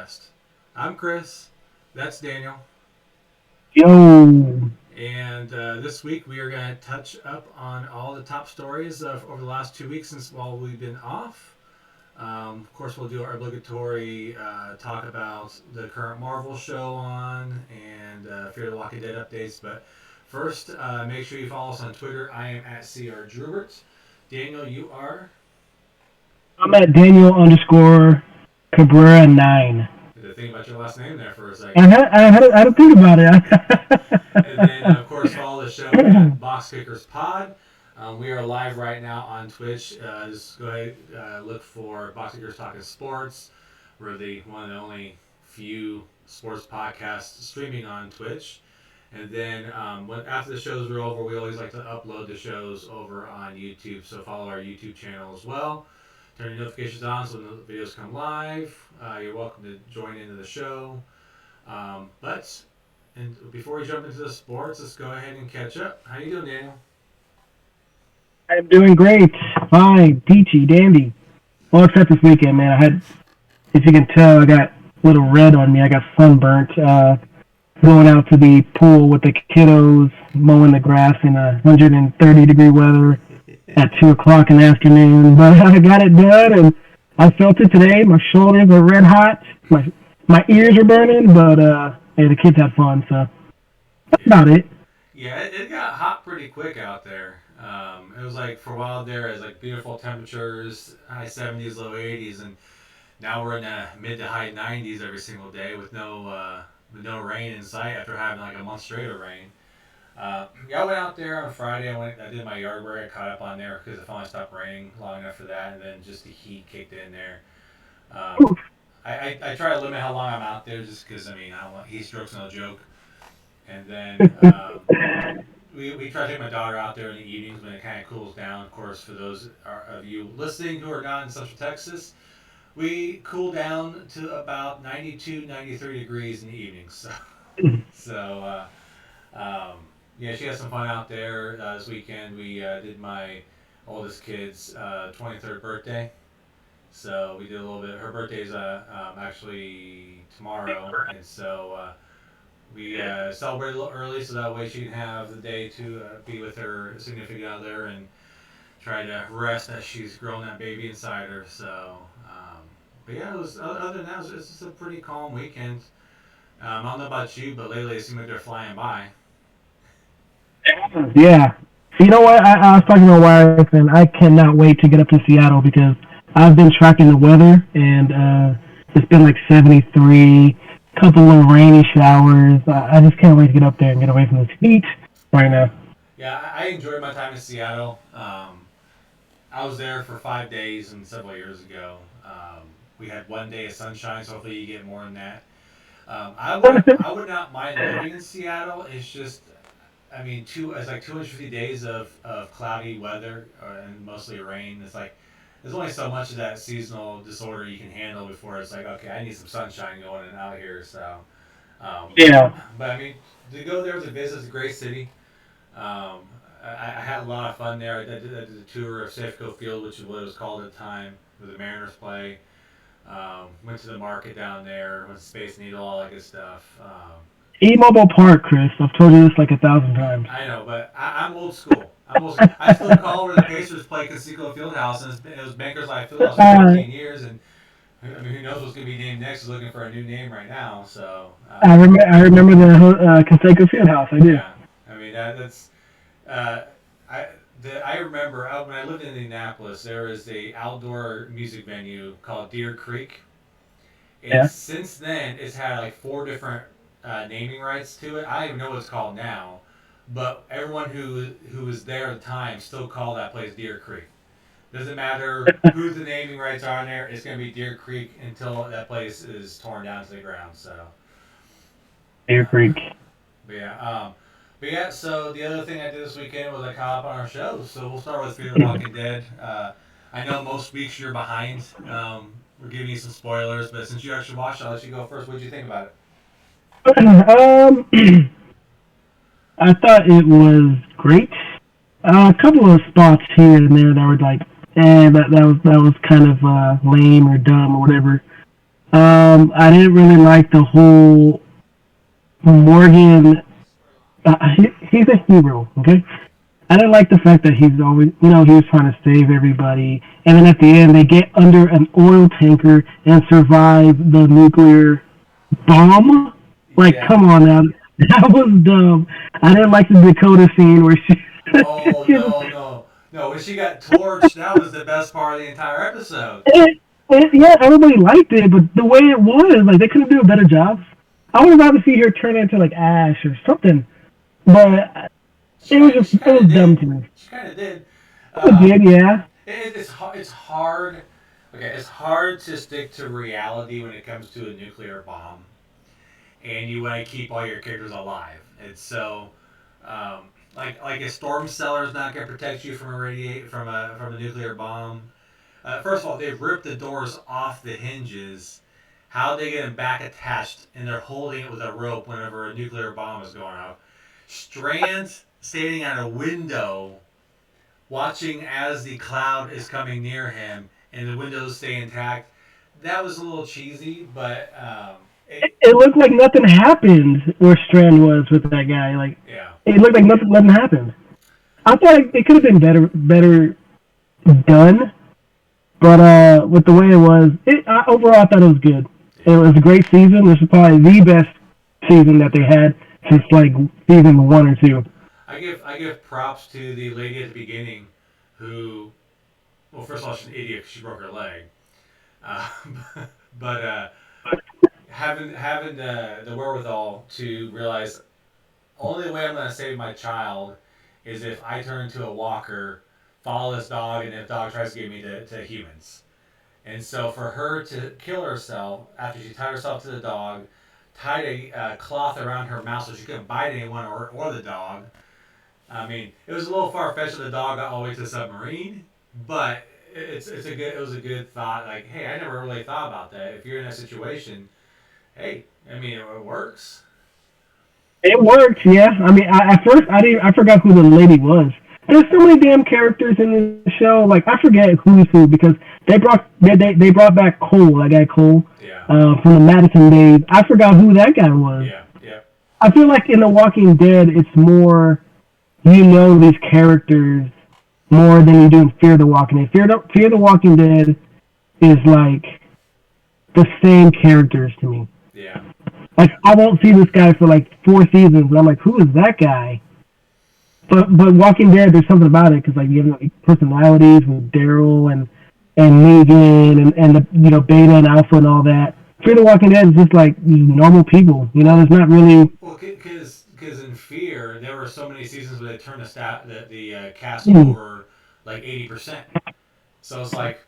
Podcast. I'm Chris. That's Daniel. Yo, And this week we are going to touch up on all the top stories over the last 2 weeks since while we've been off. Of course, we'll do our obligatory talk about the current Marvel show on and Fear the Walking Dead updates. But first, make sure you follow us on Twitter. I am at CR Drubert. Daniel, you are? I'm at Daniel underscore Cabrera 9. The thing about your last name there for a I second. had, I had, I had to think about And then, it. of course, follow the show at Box Kickers Pod. We are live right now on Twitch. Just go ahead, look for Box Kickers Talking Sports. We're the one of the only few sports podcasts streaming on Twitch. And then after the shows are over, we always like to upload the shows over on YouTube. So follow our YouTube channel as well. Turn your notifications on so when the videos come live. You're welcome to join into the show. And before we jump into the sports, let's go ahead and catch up. How you doing, Daniel? I'm doing great. Fine, peachy, dandy. Well, except this weekend, man. If you can tell, I got a little red on me. I got sunburnt. Going out to the pool with the kiddos, mowing the grass in 130-degree weather at 2 o'clock in the afternoon. But I got it done, and I felt it today. My shoulders are red hot. My ears are burning, but hey, the kids had fun, so that's about it. Yeah, it got hot pretty quick out there. It was like for a while there, it was like beautiful temperatures, high 70s, low 80s, and now we're in the mid to high 90s every single day with no rain in sight after having like a month straight of rain. I went out there on Friday. I did my yard work. I caught up on there because it finally stopped raining long enough for that, and then just the heat kicked in there. I try to limit how long I'm out there just because, I mean, I don't want heat strokes, no joke. And then we try to take my daughter out there in the evenings when it kind of cools down. Of course, for those of you listening who are not in Central Texas, we cool down to about 92, 93 degrees in the evenings. So yeah, she had some fun out there this weekend. We did my oldest kid's 23rd birthday. So we did a little bit. Her birthday's actually tomorrow, and so we celebrated a little early, so that way she can have the day to be with her significant other and try to rest as she's growing that baby inside her. So, but yeah, it was other than that, it was just a pretty calm weekend. I don't know about you, but lately it seems like they're flying by. Yeah. You know what? I was talking to my wife, and I cannot wait to get up to Seattle because I've been tracking the weather, and it's been like 73, couple of rainy showers. I just can't wait to get up there and get away from this heat right now. Yeah, I enjoyed my time in Seattle. I was there for 5 days and several years ago. We had one day of sunshine, so hopefully you get more than that. I would not mind living in Seattle. It's just, I mean, it's like 250 days of cloudy weather and mostly rain. It's like there's only so much of that seasonal disorder you can handle before it's like, okay, I need some sunshine going and out here. So, Yeah. but I mean, to go there to visit is a great city. I had a lot of fun there. I did a tour of Safeco Field, which is what it was called at the time, where the Mariners play. Went to the market down there, went to Space Needle, all that good stuff. E-Mobile Park, Chris. I've told you this like 1,000 times. I know, but I'm old school. I still call where the Pacers play Conseco Fieldhouse, and it was Bankers Life Fieldhouse for 15 years, and I mean, who knows what's going to be named next? Is looking for a new name right now. So I remember the Conseco Fieldhouse. I do. yeah, I mean that's uh, I remember when I lived in Indianapolis, there was a outdoor music venue called Deer Creek, and Yeah. since then it's had like four different naming rights to it. I don't even know what it's called now, but everyone who was there at the time still called that place Deer Creek. Doesn't matter who the naming rights are in there. It's going to be Deer Creek until that place is torn down to the ground. So, Deer Creek. but yeah. So the other thing I did this weekend was I caught up on our shows. So we'll start with Fear the Walking Dead. I know most weeks you're behind. We're giving you some spoilers, but since you actually watched it, I'll let you go first. What did you think about it? I thought it was great. A couple of spots here and there that were like, that was kind of lame or dumb or whatever. I didn't really like the whole Morgan. He's a hero, okay? I didn't like the fact that he's always, he was trying to save everybody, and then at the end they get under an oil tanker and survive the nuclear bomb. Like, Yeah. come on now, that was dumb. I didn't like the Dakota scene where she, Oh she no no no! When she got torched, that was the best part of the entire episode. yeah, everybody liked it, but the way it was, like, they couldn't do a better job. I would rather see her turn into like ash or something, but She it kind was of dumb did. to me. She kind of did. It did, yeah. It's hard. Okay, it's hard to stick to reality when it comes to a nuclear bomb, and you want to keep all your characters alive. And so, um, like a storm cellar is not going to protect you from a from a nuclear bomb. First of all, they've ripped the doors off the hinges. How they get them back attached, and they're holding it with a rope whenever a nuclear bomb is going off. Strand standing at a window, watching as the cloud is coming near him, and the windows stay intact. That was a little cheesy, but It looked like nothing happened where Strand was with that guy. Like, yeah, it looked like nothing happened. I thought it could have been better done, but with the way it was, overall I thought it was good. It was a great season. This is probably the best season that they had since like season 1 or 2. I give props to the lady at the beginning, who, well, first of all, she's an idiot 'cause she broke her leg, uh, but having the wherewithal to realize only way I'm going to save my child is if I turn into a walker, follow this dog, and if the dog tries to get me to humans. And so for her to kill herself after she tied herself to the dog, tied a cloth around her mouth so she couldn't bite anyone or the dog. I mean, it was a little far fetched that the dog got all the way to the submarine, but it was a good thought. Like, hey, I never really thought about that. If you're in that situation, hey, I mean, it works. It worked, yeah. I mean, at first I forgot who the lady was. There's so many damn characters in the show. Like, I forget who's who because they brought back Cole, that guy Cole, Yeah, from the Madison days. I forgot who that guy was. yeah, yeah, I feel like in The Walking Dead, it's more these characters more than you do in Fear the Walking Dead. Fear the Walking Dead is like the same characters to me. yeah. Like, I won't see this guy for like 4 seasons, and I'm like, who is that guy? But Walking Dead, there's something about it because like you have like, personalities with Daryl and Negan and the Beta and Alpha and all that. Fear the Walking Dead is just like normal people. There's not really. Well, because in Fear, there were so many seasons where they turned the cast Hmm, over like 80%. So it's like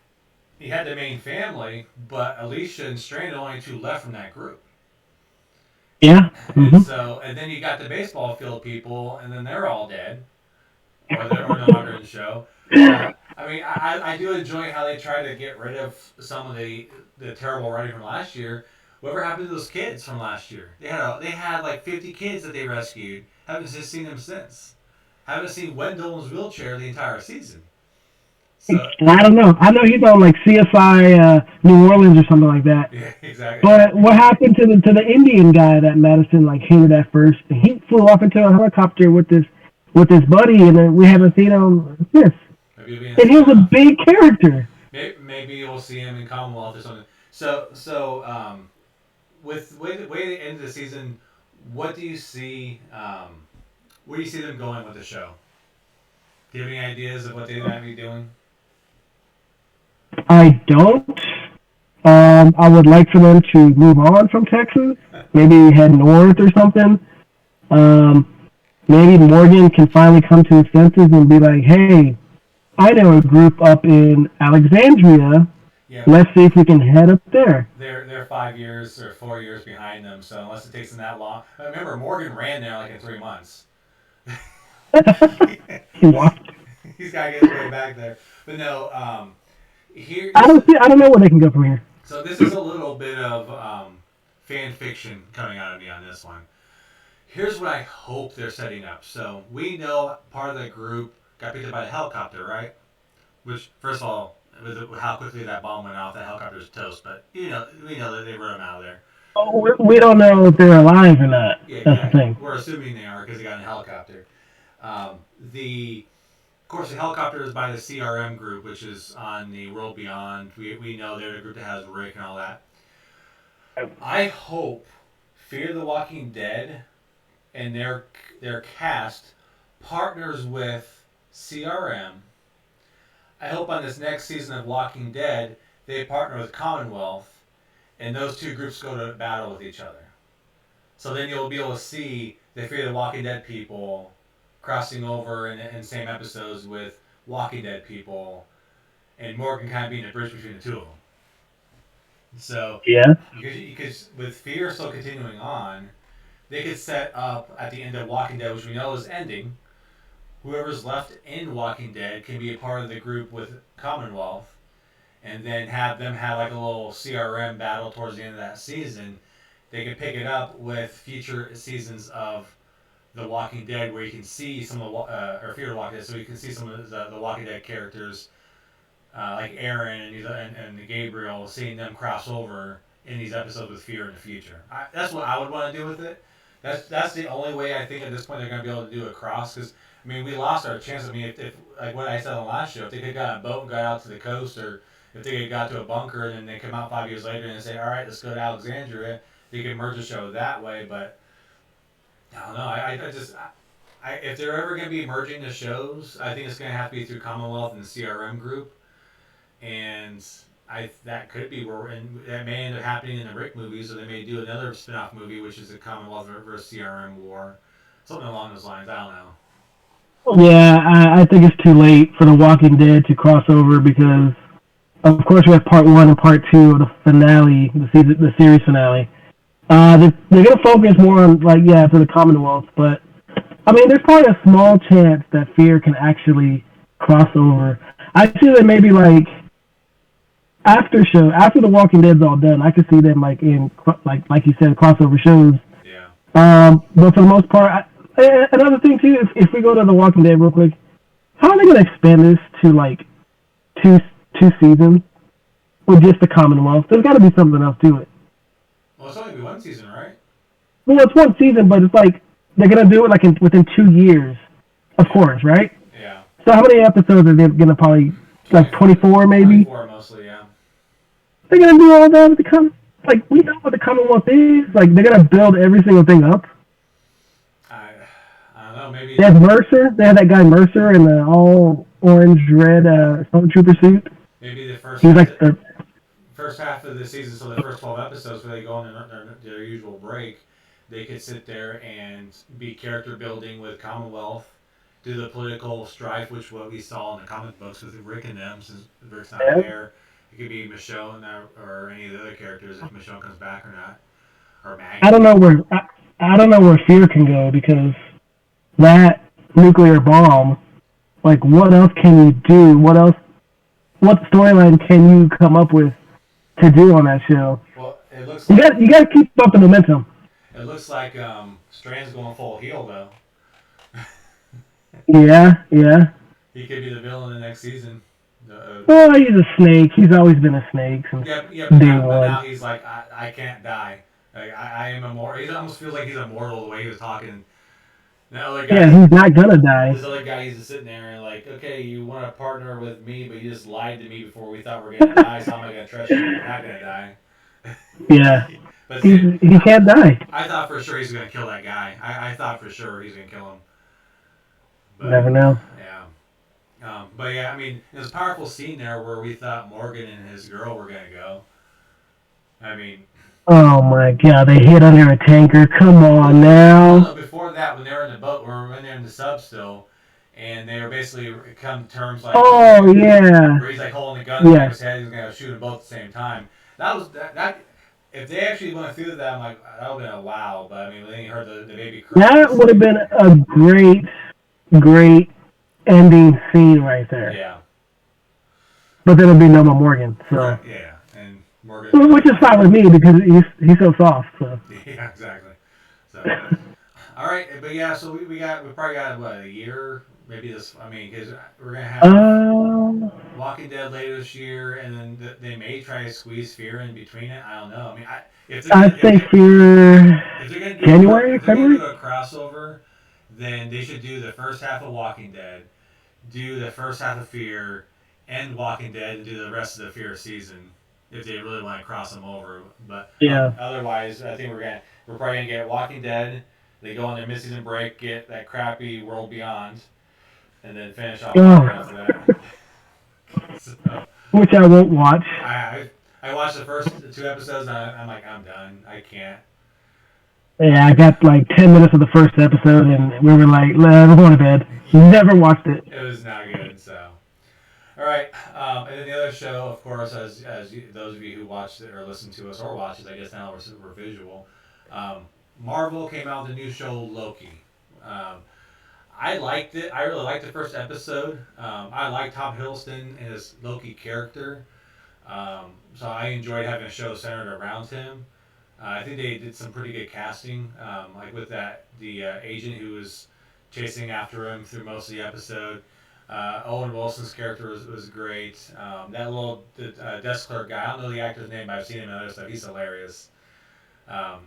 you had the main family, but Alicia and Strand are only two left from that group. yeah. And Hmm. so, and then you got the baseball field people, and then they're all dead, or no longer in the show. I mean, I do enjoy how they try to get rid of some of the terrible writing from last year. Whatever happened to those kids from last year? They had like 50 kids that they rescued. Haven't just seen them since. Haven't seen Wendell in his wheelchair the entire season. So I don't know. I know he's on like CSI New Orleans or something like that. yeah, exactly. But what happened to the Indian guy that Madison like hated at first? He flew off into a helicopter with his buddy, and then we haven't seen him since. Maybe he'll be in a And he was a spinoff. big character. Maybe we'll see him in Commonwealth or something. So with way the end of the season, what do you see? Where do you see them going with the show? Do you have any ideas of what they might be doing? I don't. I would like for them to move on from Texas, maybe head north or something. Maybe Morgan can finally come to his senses and be like, "Hey, I know a group up in Alexandria. Yeah, Let's see if we can head up there." they're 5 years or 4 years behind them. So unless it takes them that long, remember Morgan ran there like in 3 months. He walked. He's got to get his way back there. But no, here I this don't see. I don't know where they can go from here. so this is a little bit of fan fiction coming out of me on this one. Here's what I hope they're setting up. So we know part of the group got picked up by a helicopter, right? Which, first of all, with how quickly that bomb went off. That helicopter's toast, but we know that they rode them out of there. Oh, we don't know if they're alive or not. Yeah, That's the exactly. thing. We're assuming they are because they got in a helicopter. The Of course, the helicopter is by the CRM group, which is on the World Beyond. We know they're the group that has Rick and all that. I hope Fear the Walking Dead and their cast partners with CRM. I hope on this next season of Walking Dead they partner with Commonwealth, and those two groups go to battle with each other. So then you'll be able to see the Fear the Walking Dead people crossing over in same episodes with Walking Dead people, and Morgan kind of being the bridge between the two of them. So, Yeah. because with Fear still continuing on, they could set up at the end of Walking Dead, which we know is ending. Whoever's left in Walking Dead can be a part of the group with Commonwealth, and then have them have like a little CRM battle towards the end of that season. They can pick it up with future seasons of The Walking Dead, where you can see some of the or Fear the Walking Dead, so you can see some of the Walking Dead characters, like Aaron and Gabriel, seeing them cross over in these episodes with Fear in the future. That's what I would want to do with it. That's the only way I think at this point they're going to be able to do a cross, because I mean we lost our chance. I mean if like what I said on the last show, if they could have got on a boat and got out to the coast, or if they had got to a bunker and then they come out 5 years later and say, all right, let's go to Alexandria, they could merge the show that way. But I don't know. If they're ever going to be merging the shows, I think it's going to have to be through Commonwealth and the CRM group, and that could be that may end up happening in the Rick movies, or they may do another spin-off movie, which is the Commonwealth versus CRM war, something along those lines. I don't know. Yeah, I think it's too late for The Walking Dead to cross over because, of course, we have part 1 and part 2 of the finale, the series finale. They're going to focus more on, for the Commonwealth, but, I mean, there's probably a small chance that Fear can actually cross over. I see that maybe, after The Walking Dead's all done, I could see them, in, like you said, crossover shows. Yeah. But for the most part, another thing, too, if we go to The Walking Dead real quick, how are they going to expand this to, two seasons with just the Commonwealth? There's got to be something else to it. Well, it's only going to be one season, right? Well, it's one season, but it's they're gonna do it within 2 years, of course, right? Yeah. So how many episodes are they gonna probably 24 maybe? 24 mostly, yeah. They're gonna do all that with the we know what the Commonwealth is. They're gonna build every single thing up. I don't know, maybe they have Mercer. They have that guy Mercer in the all orange red stormtrooper suit. Maybe the first. He's first half of the season, so the first 12 episodes where they go on their usual break, they could sit there and be character building with Commonwealth, do the political strife, which what we saw in the comic books with Rick and them, since Rick's not there. It could be Michonne or any of the other characters if Michonne comes back or not, or Maggie. I don't know where Fear can go, because that nuclear bomb. What else can you do? What storyline can you come up with to do on that show? Well, it looks you got to keep up the momentum. It looks like Strand's going full heel though. Yeah. He could be the villain in the next season. Well, he's a snake. He's always been a snake since day one. But now he's like, I can't die. I am immortal. He almost feels like he's immortal the way he was talking. The other guy, he's not gonna die. This other guy, he's just sitting there and okay, you want to partner with me, but you just lied to me before we thought we were gonna die. So I'm not gonna trust you. You're not gonna die. Yeah. But he can't die. I thought for sure he's gonna kill that guy. I thought for sure he's gonna kill him. But, never know. Yeah. But yeah, I mean, there's a powerful scene there where we thought Morgan and his girl were gonna go. I mean. Oh my God! They hid under a tanker. Come on now. No, before that, when they were in the boat, when they were in the sub still, and they were basically come to terms Oh yeah. Where he's holding the gun to his head, he's gonna shoot them both at the same time. That was that. If they actually went through that, I'm like, that would have been a wow. But I mean, when you heard the baby cry. That would have been a great ending scene right there. Yeah. But then it'd be no more Morgan. So. Yeah, and Morgan. Which is fine with me because he's so soft. So. Yeah, exactly. So. All right, but yeah, so we probably got what, a year, maybe this. I mean, because we're gonna have Um, Walking Dead later this year, and then they may try to squeeze Fear in between it. I don't know. I mean, if they're gonna I'd say for if they're gonna do January, if they're gonna February. do a crossover, then they should do the first half of Walking Dead, do the first half of Fear, end Walking Dead, and do the rest of the Fear season if they really want to cross them over. But Yeah. otherwise, I think we're probably gonna get Walking Dead. They go on their mid-season break, get that crappy World Beyond, and then finish off Fear Oh, after that. So which I won't watch. I I watched the first two episodes and I'm like I'm done. I can't. Yeah, I got like 10 minutes of the first episode, and we were like, "Nah, we're going to bed." Never watched it. It was not good. So all right, and then the other show, of course, those of you who watched it or listened to us or watched it, I guess now we're visual. Um, Marvel came out with a new show, Loki. Um, I liked it. I really liked the first episode. I liked Tom Hiddleston and his Loki character. So I enjoyed having a show centered around him. I think they did some pretty good casting, like with the agent who was chasing after him through most of the episode. Owen Wilson's character was great. That little desk clerk guy, I don't know the actor's name, but I've seen him in other stuff. He's hilarious. Um,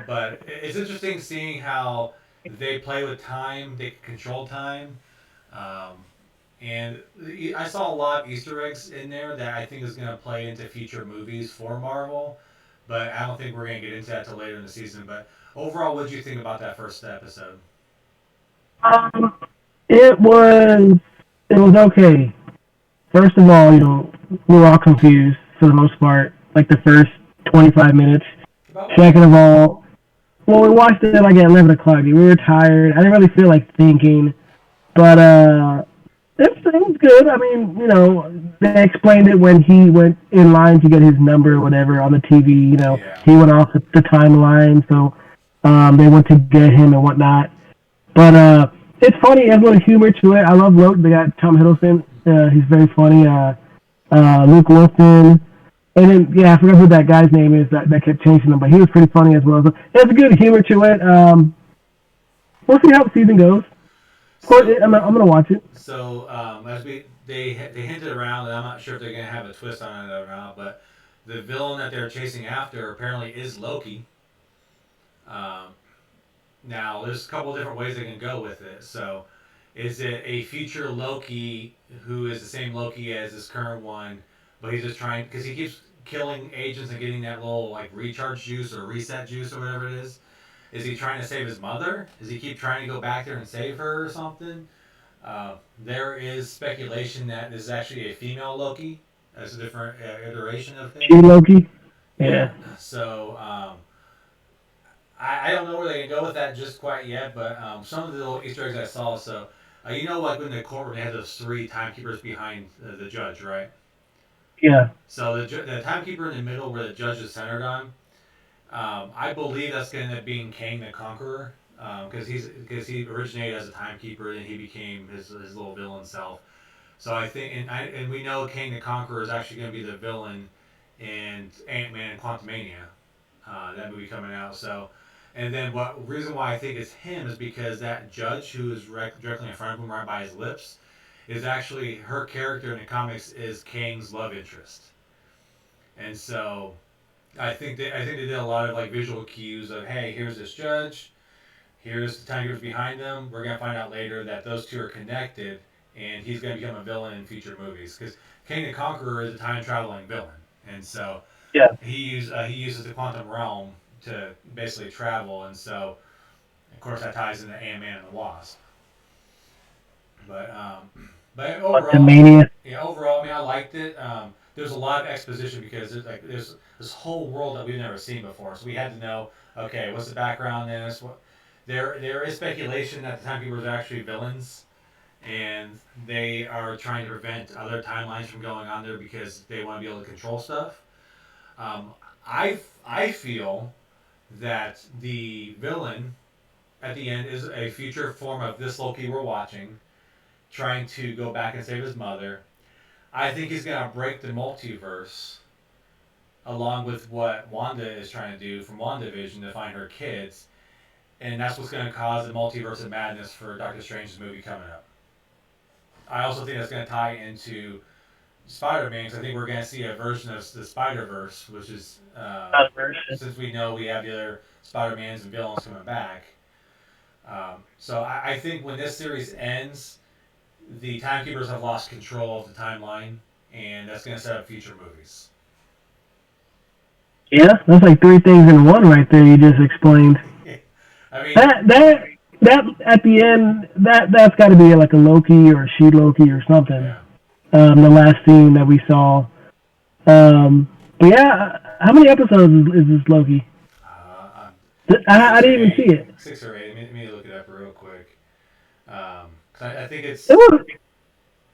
but it's interesting seeing how they play with time, they control time. Um, and I saw a lot of Easter eggs in there that I think is going to play into future movies for Marvel. But I don't think we're going to get into that till later in the season. But overall, what did you think about that first episode? Um, it was it was okay. First of all, we were all confused for the most part, like the first 25 minutes. About what? Second of all, well, we watched it like at 11 o'clock. We were tired. I didn't really feel like thinking, but it was good. I mean, they explained it when he went in line to get his number or whatever on the TV. Yeah. He went off the timeline, so they went to get him and whatnot. But it's funny. It has a little humor to it. I love Loki. They got Tom Hiddleston. He's very funny. Luke Wilson. And then, yeah, I forgot who that guy's name is that kept chasing him, but he was pretty funny as well. So there's a good humor to it. We'll see how the season goes. Of course, So, I'm gonna watch it. as they hinted around, and I'm not sure if they're going to have a twist on it or not, but the villain that they're chasing after apparently is Loki. Um, Now, there's a couple of different ways they can go with it. So, is it a future Loki who is the same Loki as this current one, but he's just trying because he keeps killing agents and getting that little like recharge juice or reset juice or whatever it is? Is he trying to save his mother? Does he keep trying to go back there and save her or something? There is speculation that this is actually a female Loki. That's a different iteration of She him. Loki. Yeah. Yeah. So I don't know where they can go with that just quite yet, but some of the little Easter eggs I saw. So, like when the courtroom they had those three timekeepers behind the judge, right? Yeah. So the timekeeper in the middle, where the judge is centered on, I believe that's going to end up being Kang the Conqueror, because he originated as a timekeeper and he became his little villain self. So I think, and we know Kang the Conqueror is actually going to be the villain in Ant Man and Quantumania, that movie coming out. So, and then what reason why I think it's him is because that judge who is directly in front of him, right by his lips, is actually her character in the comics is Kang's love interest, and so I think they did a lot of like visual cues of hey, here's this judge, here's the tigers behind them. We're gonna find out later that those two are connected, and he's gonna become a villain in future movies because Kang the Conqueror is a time traveling villain, and so Yeah. he uses the quantum realm to basically travel, and so of course that ties into Ant Man and the Wasp. But overall, Quantumania. yeah, overall, I mean, I liked it. There's a lot of exposition because there's this whole world that we've never seen before, so we had to know okay, what's the background in this? There is speculation that the timekeepers are actually villains, and they are trying to prevent other timelines from going on there because they want to be able to control stuff. Um, I feel that the villain at the end is a future form of this Loki we're watching, trying to go back and save his mother. I think he's gonna break the multiverse, along with what Wanda is trying to do from WandaVision to find her kids, and that's what's gonna cause the multiverse of madness for Doctor Strange's movie coming up. I also think that's going to tie into Spider-Man because I think we're going to see a version of the Spider-Verse, which is version. since we know we have the other Spider-Mans and villains coming back. So I think when this series ends, the timekeepers have lost control of the timeline, and that's going to set up future movies. Yeah, that's like three things in one right there. You just explained I mean, that at the end that's got to be like a Loki or a She Loki or something. yeah. The last scene that we saw. But yeah, how many episodes is this Loki? I Six or didn't even eight. see it. 6 or 8. Let me look it up real quick. 'Cause I think It was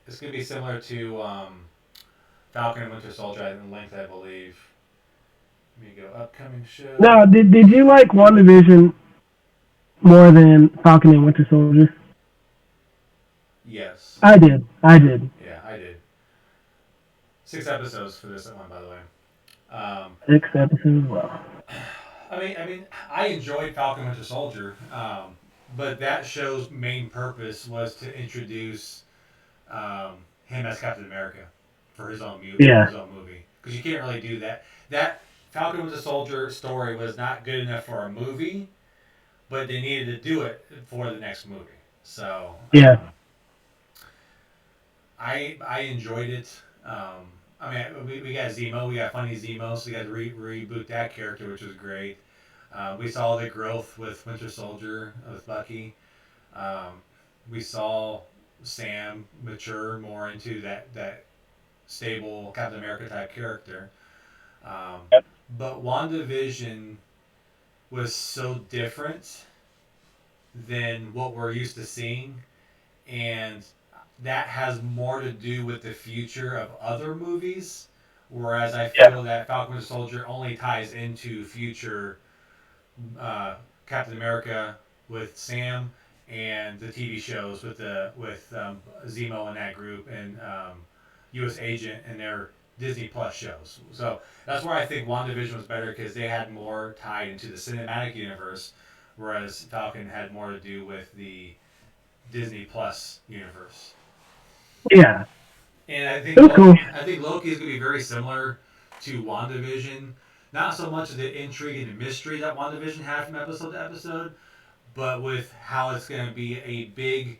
it's gonna be similar to Falcon and Winter Soldier in length, I believe. Let me go upcoming show. no. Did you like WandaVision more than Falcon and Winter Soldier? Yes. I did. I did. Yeah, I did. 6 episodes for this one, by the way. Um, 6 episodes. Well, I enjoyed Falcon Winter Soldier, but that show's main purpose was to introduce him as Captain America for yeah, his own movie because you can't really do that. That Falcon Winter Soldier story was not good enough for a movie, but they needed to do it for the next movie. So yeah, I enjoyed it. We got Zemo, we got funny Zemo, so we got to reboot that character, which was great. We saw the growth with Winter Soldier with Bucky. Um, we saw Sam mature more into that stable Captain America type character. Um, but WandaVision was so different than what we're used to seeing, and that has more to do with the future of other movies. Whereas I yeah, feel that Falcon and Soldier only ties into future Captain America with Sam and the TV shows with Zemo and that group and U.S. Agent and their Disney Plus shows. So that's where I think WandaVision was better because they had more tied into the cinematic universe, whereas Falcon had more to do with the Disney Plus universe. yeah. And It was cool. I think Loki is going to be very similar to WandaVision. Not so much of the intrigue and the mystery that WandaVision had from episode to episode, but with how it's going to be a big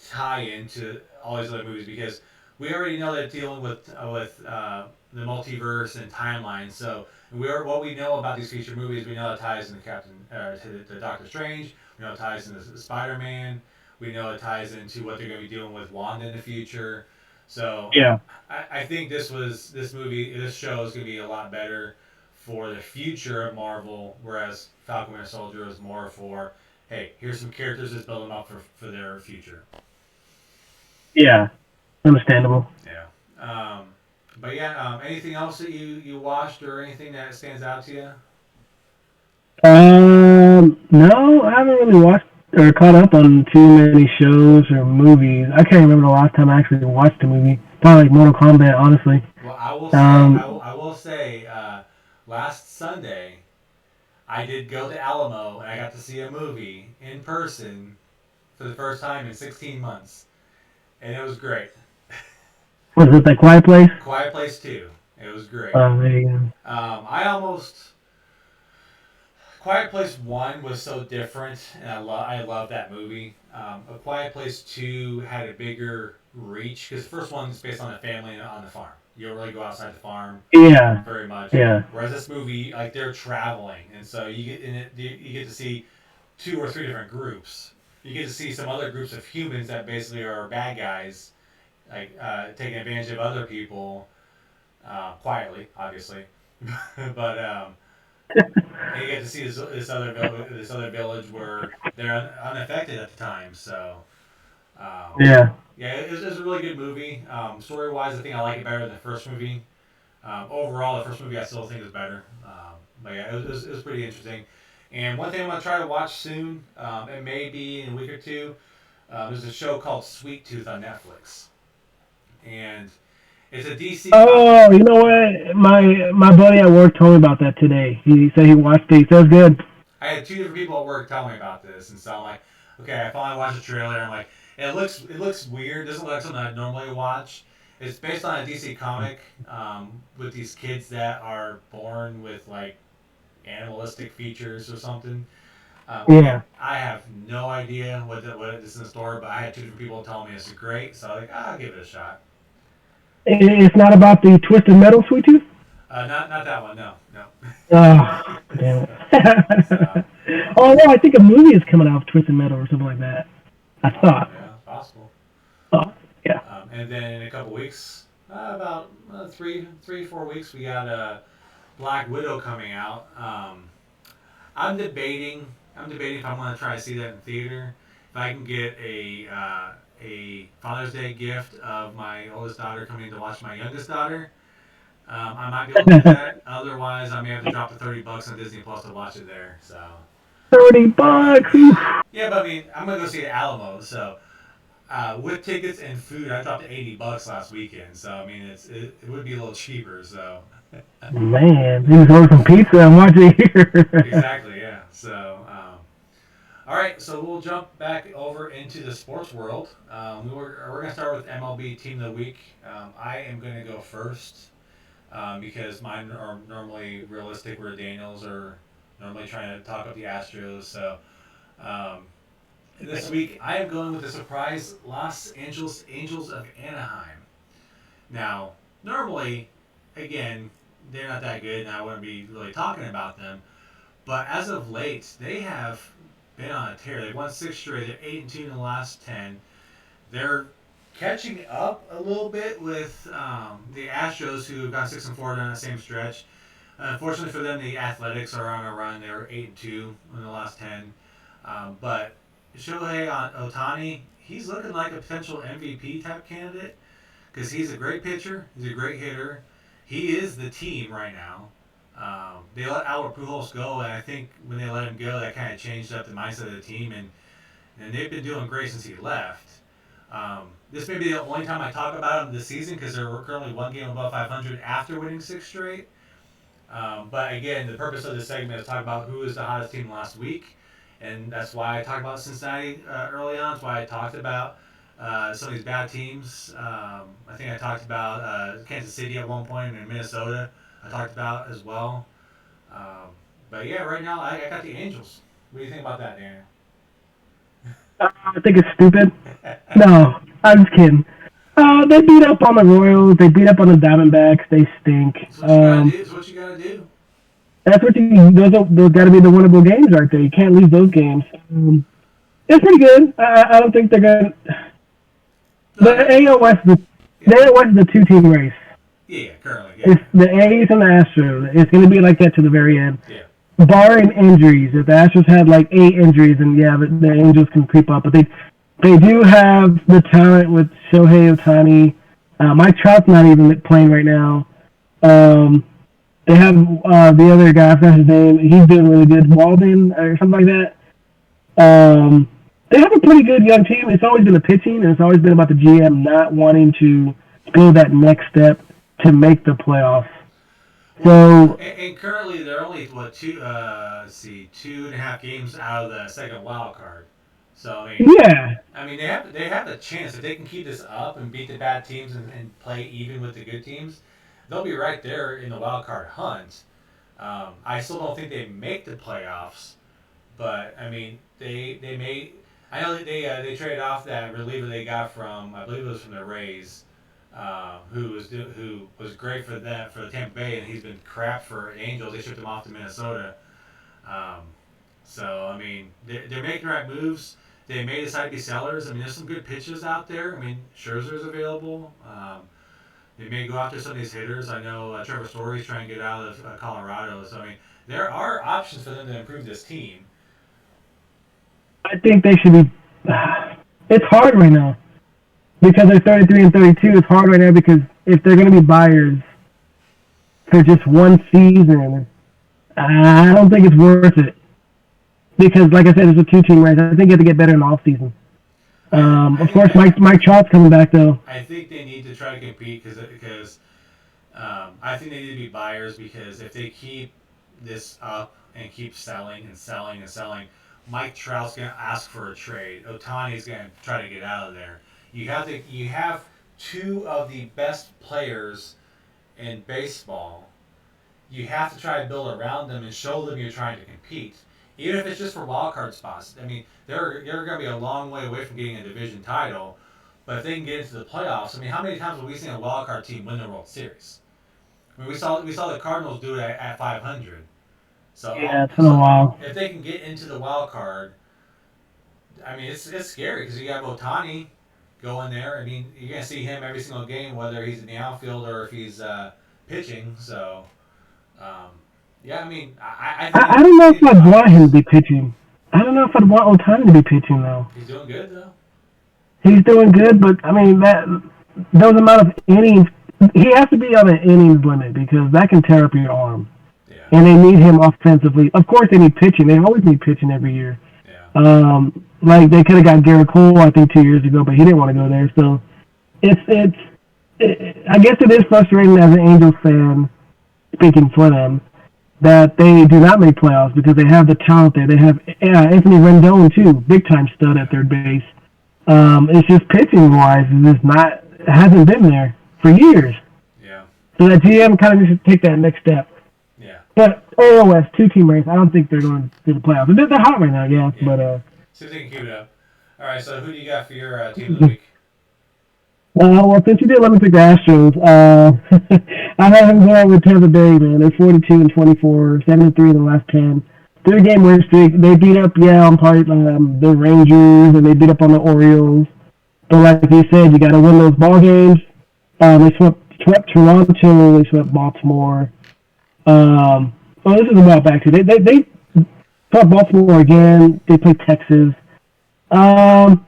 tie-in to all these other movies because we already know they're dealing with the multiverse and timeline. So what we know about these future movies, we know it ties into to Doctor Strange. We know it ties into Spider-Man. We know it ties into what they're going to be doing with Wanda in the future. So Yeah, I think this show is going to be a lot better for the future of Marvel, whereas Falcon and Soldier is more for, hey, here's some characters that's building up for their future. yeah. Understandable. Yeah. But yeah, anything else that you watched or anything that stands out to you? No, I haven't really watched or caught up on too many shows or movies. I can't remember the last time I actually watched a movie. Probably like Mortal Kombat, honestly. Well, Um, I will say, last Sunday I did go to Alamo and I got to see a movie in person for the first time in 16 months, and it was great. was it that Quiet Place? Quiet Place 2. It was great. There you go. I almost Quiet Place One was so different, and I love that movie. A Quiet Place Two had a bigger reach because the first one is based on a family on the farm. You don't really go outside the farm Yeah, very much. yeah, Whereas this movie, like they're traveling, and so you get to see 2 or 3 different groups. You get to see some other groups of humans that basically are bad guys, like taking advantage of other people quietly, obviously. but and you get to see this other village where they're unaffected at the time. So um, yeah, yeah, it was a really good movie. Story wise, I think I like it better than the first movie. Overall, the first movie I still think is better. But yeah, it was pretty interesting. And one thing I'm gonna try to watch soon, it may be in a week or two. There's a show called Sweet Tooth on Netflix, and it's a DC. Oh, you know what? My buddy at work told me about that today. He said he watched it. He says good. I had 2 different people at work tell me about this, and so I'm like, okay, I finally watched the trailer. I'm like, It looks weird. It doesn't look like something I normally watch. It's based on a DC comic with these kids that are born with like animalistic features or something. Again, Yeah. I have no idea what this is in the store, but I had two different people telling me this is great, so I was like, I'll give it a shot. It's not about the Twisted Metal, Sweet Tooth? Not that one. No, no. Oh, damn So it. Oh, no, I think a movie is coming out of Twisted Metal or something like that. I thought. yeah, possible. Oh, yeah. And then in a couple weeks, about 4 weeks, we got Black Widow coming out. I'm debating. I'm debating if I want to try to see that in theater. If I can get a Father's Day gift of my oldest daughter coming to watch my youngest daughter, I might be able to do that. Otherwise, I may have to drop the $30 on Disney Plus to watch it there. So, $30. Oof. yeah, but I mean, I'm gonna go see it at Alamo. So, with tickets and food, I dropped $80 last weekend. So, I mean, it would be a little cheaper. So, Man, you just order some pizza and watch it here. exactly, yeah. So, all right, so we'll jump back over into the sports world. We're going to start with MLB Team of the Week. I am going to go first because mine are normally realistic, where Daniels are normally trying to talk up the Astros. So um, this week, I am going with the surprise Los Angeles Angels of Anaheim. Now, normally, again, they're not that good, and I wouldn't be really talking about them. But as of late, they have been on a tear. They've won six straight. They're 8-2 in the last 10. They're catching up a little bit with the Astros, who have gone 6-4 down the same stretch. Unfortunately for them, the Athletics are on a run. They were 8-2 in the last 10. But Shohei Otani, he's looking like a potential MVP type candidate because he's a great pitcher. He's a great hitter. He is the team right now. They let Albert Pujols go, and I think when they let him go, that kind of changed up the mindset of the team, and they've been doing great since he left. This may be the only time I talk about them this season because they're currently one game above 500 after winning six straight. But again, the purpose of this segment is to talk about who is the hottest team last week, and that's why I talked about Cincinnati early on. That's why I talked about some of these bad teams. I think I talked about Kansas City at one point and Minnesota. I talked about as well. Um, but yeah, right now I got the Angels. What do you think about that, Daniel? I think it's stupid. No, I'm just kidding. They beat up on the Royals. They beat up on the Diamondbacks. They stink. It's what you gotta do. It's what you gotta do. That's what you. Those got to be the winnable games right there. You can't lose those games. It's pretty good. I don't think they're gonna. No, The AL West, the yeah, AL West is a two-team race. yeah, currently, yeah, It's the A's and the Astros. It's going to be like that to the very end, yeah. barring injuries. If the Astros had like 8 injuries, and yeah, the Angels can creep up. But they do have the talent with Shohei Otani. Mike Trout's not even playing right now. Um, they have the other guy, I forgot his name. He's doing really good. Walden or something like that. They have a pretty good young team. It's always been the pitching, and it's always been about the GM not wanting to go that next step to make the playoffs. Well, So and currently they're only what two? Let's see, 2.5 games out of the second wild card. So yeah, I mean they have the chance if they can keep this up and beat the bad teams and play even with the good teams, they'll be right there in the wild card hunt. I still don't think they make the playoffs, but I mean they may. I know that they traded off that reliever they got from I believe it was from the Rays, who was great for that for the Tampa Bay, and he's been crap for Angels. They shipped him off to Minnesota. Um, so I mean they're making the right moves. They may decide to be sellers. I mean there's some good pitches out there. I mean Scherzer's available. They may go after some of these hitters. I know Trevor Story's trying to get out of Colorado. So I mean there are options for them to improve this team. I think they should be. It's hard right now because they're 33 and 32. It's hard right now because if they're going to be buyers for just one season, I don't think it's worth it. Because, like I said, it's a two-team race. I think you have to get better in the off season. I, th- I Of think course, Mike Trout's coming back though. I think they need to try to compete because I think they need to be buyers because if they keep this up and keep selling and selling and selling, Mike Trout's going to ask for a trade. Otani's going to try to get out of there. You have two of the best players in baseball. You have to try to build around them and show them you're trying to compete, even if it's just for wild card spots. I mean, they're going to be a long way away from getting a division title, but if they can get into the playoffs, I mean, how many times have we seen a wild card team win the World Series? I mean, we saw the Cardinals do it at 500. Yeah, it's been a So while. if they can get into the wild card, I mean, it's scary because you have Otani going there. I mean, you're gonna see him every single game, whether he's in the outfield or if he's pitching. So, um, yeah, I mean, I think I don't know they if need to I'd want him to focus. be pitching. I don't know if I'd want Otani to be pitching though. He's doing good though. He's doing good, but I mean that those amount of innings, he has to be on an innings limit because that can tear up your arm. Yeah, And they need him offensively. Of course, they need pitching. They always need pitching every year. yeah, Like they could have got Garrett Cole, I think, 2 years ago, but he didn't want to go there. So it's I guess it is frustrating as an Angels fan, speaking for them, that they do not make playoffs because they have the talent there. They have Anthony Rendon too, big time stud at yeah, third base. It's just pitching wise, it's just not hasn't been there for years. yeah, So that GM kind of needs to take that next step. yeah, But AOS 2 team race, I don't think they're going to the playoffs. They're hot right now, yeah. yeah. But See if they can keep it up. All right, so who do you got for your team of the week? well, since you did let me pick the Astros, I have him going with Tampa Bay, man. They're 42-24, 7-3 in the last 10. 3 game win streak. They beat up, on part the Rangers, and they beat up on the Orioles. But like you said, you got to win those ball games. They swept Toronto. They swept Baltimore. Well, this is a while back too. They swept Baltimore again. They played Texas. Um,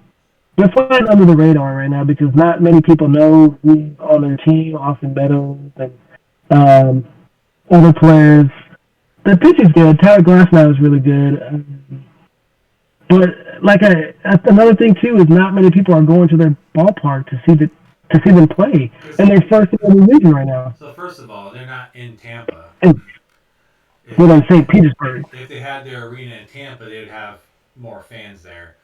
they're flying under the radar right now because not many people know who's on their team. Austin Meadows and um, other players. The pitch is good. Tyler Glasnow is really good. But another thing too is not many people are going to their ballpark to see them play, and they're first in the division right now. So first of all, they're not in Tampa. And If we're they in St. Petersburg. if they had their arena in Tampa, they would have more fans there.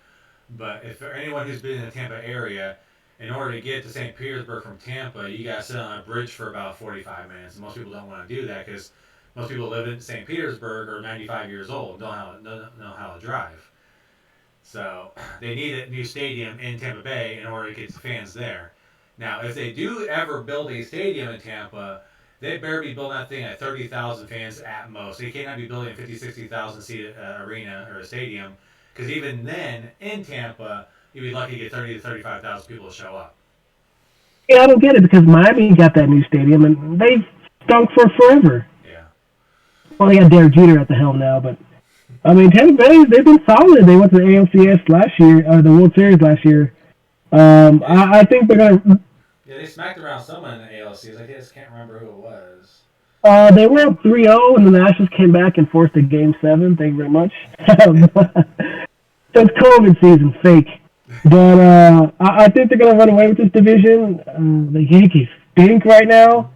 But if for anyone who's been in the Tampa area, in order to get to St. Petersburg from Tampa, you got to sit on a bridge for about 45 minutes. And most people don't want to do that because most people live in St. Petersburg are 95 years old, know how to drive. So they need a new stadium in Tampa Bay in order to get the fans there. Now, if they do ever build a stadium in Tampa, they better be building that thing at 30,000 fans at most. They cannot be building a 50, 60,000 seat arena or a stadium because even then, in Tampa, you'd be lucky to get 30 to 35,000 people to show up. Yeah, I don't get it because Miami got that new stadium and they've stunk for forever. Yeah. Well, they got Derek Jeter at the helm now, but I mean, Tampa Bay, they've been solid. They went to the ALCS last year, the World Series last year. I think they're gonna. Yeah, they smacked around someone in the ALCs. I just can't remember who it was. They were up 3-0, and then the Nationals came back and forced a Game 7. Thank you very much. It's COVID season, fake. But I think they're going to run away with this division. The Yankees stink right now.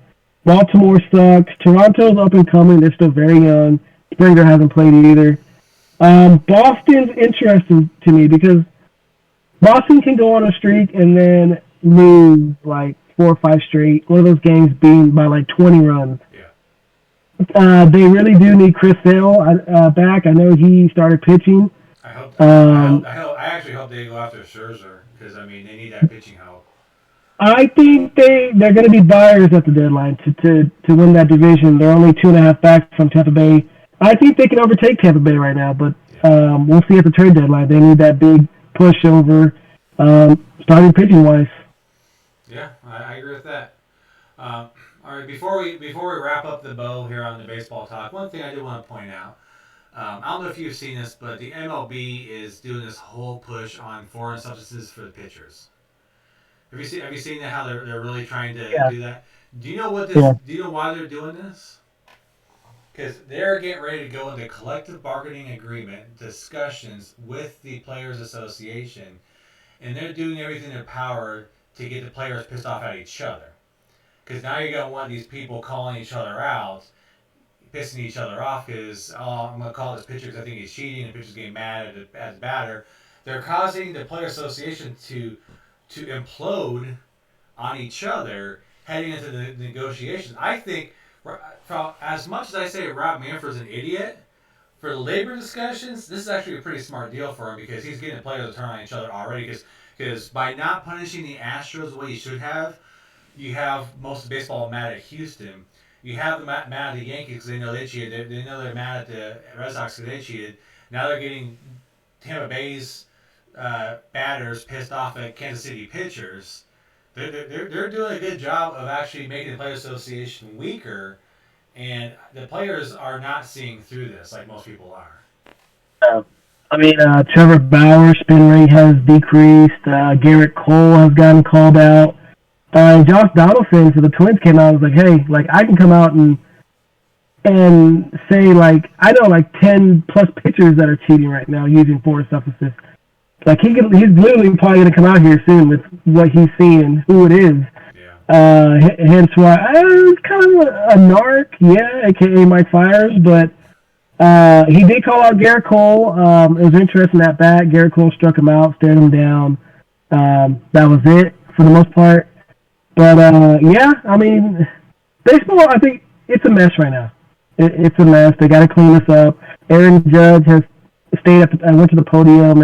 Baltimore sucks. Toronto's up and coming. They're still very young. Springer hasn't played either. Boston's interesting to me because Boston can go on a streak and then lose like 4 or 5 straight. One of those games being by like 20 runs. They really do need Chris Sale back. I know he started pitching. I actually hope they go after Scherzer because I mean they need that pitching help. I think they're going to be buyers at the deadline to win that division. They're only 2.5 back from Tampa Bay. I think they can overtake Tampa Bay right now, but we'll see at the trade deadline. They need that big push over starting pitching wise. Yeah, I agree with that. All right, before we wrap up the bow here on the baseball talk, one thing I do want to point out. I don't know if you've seen this, but the MLB is doing this whole push on foreign substances for the pitchers. Have you seen that? How they're really trying to Yeah. do that? Do you know what this? Yeah. Do you know why they're doing this? Because they're getting ready to go into collective bargaining agreement discussions with the Players Association, and they're doing everything in their power to get the players pissed off at each other. Because now you're going to want these people calling each other out, pissing each other off because, oh, I'm going to call this pitcher because I think he's cheating, and the pitcher's getting mad at the batter. They're causing the player association to implode on each other heading into the negotiations. I think, as much as I say Rob Manfred's an idiot, for the labor discussions, this is actually a pretty smart deal for him because he's getting the players to turn on each other already. Because by not punishing the Astros the way you should have, you have most of baseball mad at Houston. You have them mad at the Yankees because they know they cheated. They know they're mad at the Red Sox because they cheated. Now they're getting Tampa Bay's batters pissed off at Kansas City pitchers. They're doing a good job of actually making the player association weaker, and the players are not seeing through this like most people are. I mean, Trevor Bauer's spin rate has decreased. Garrett Cole has gotten called out. Josh Donaldson for the Twins came out and was like, hey, like, I can come out and say, like, I know, like, 10 plus pitchers that are cheating right now using foreign substances. Like, he's literally probably going to come out here soon with what he's seeing, who it is. Hence why I was kind of a narc, yeah, a.k.a. Mike Fiers, but he did call out Garrett Cole. It was interesting at bat. Garrett Cole struck him out, stared him down. That was it for the most part. But, yeah, I mean, baseball, I think it's a mess right now. It's a mess. They got to clean this up. Aaron Judge has went to the podium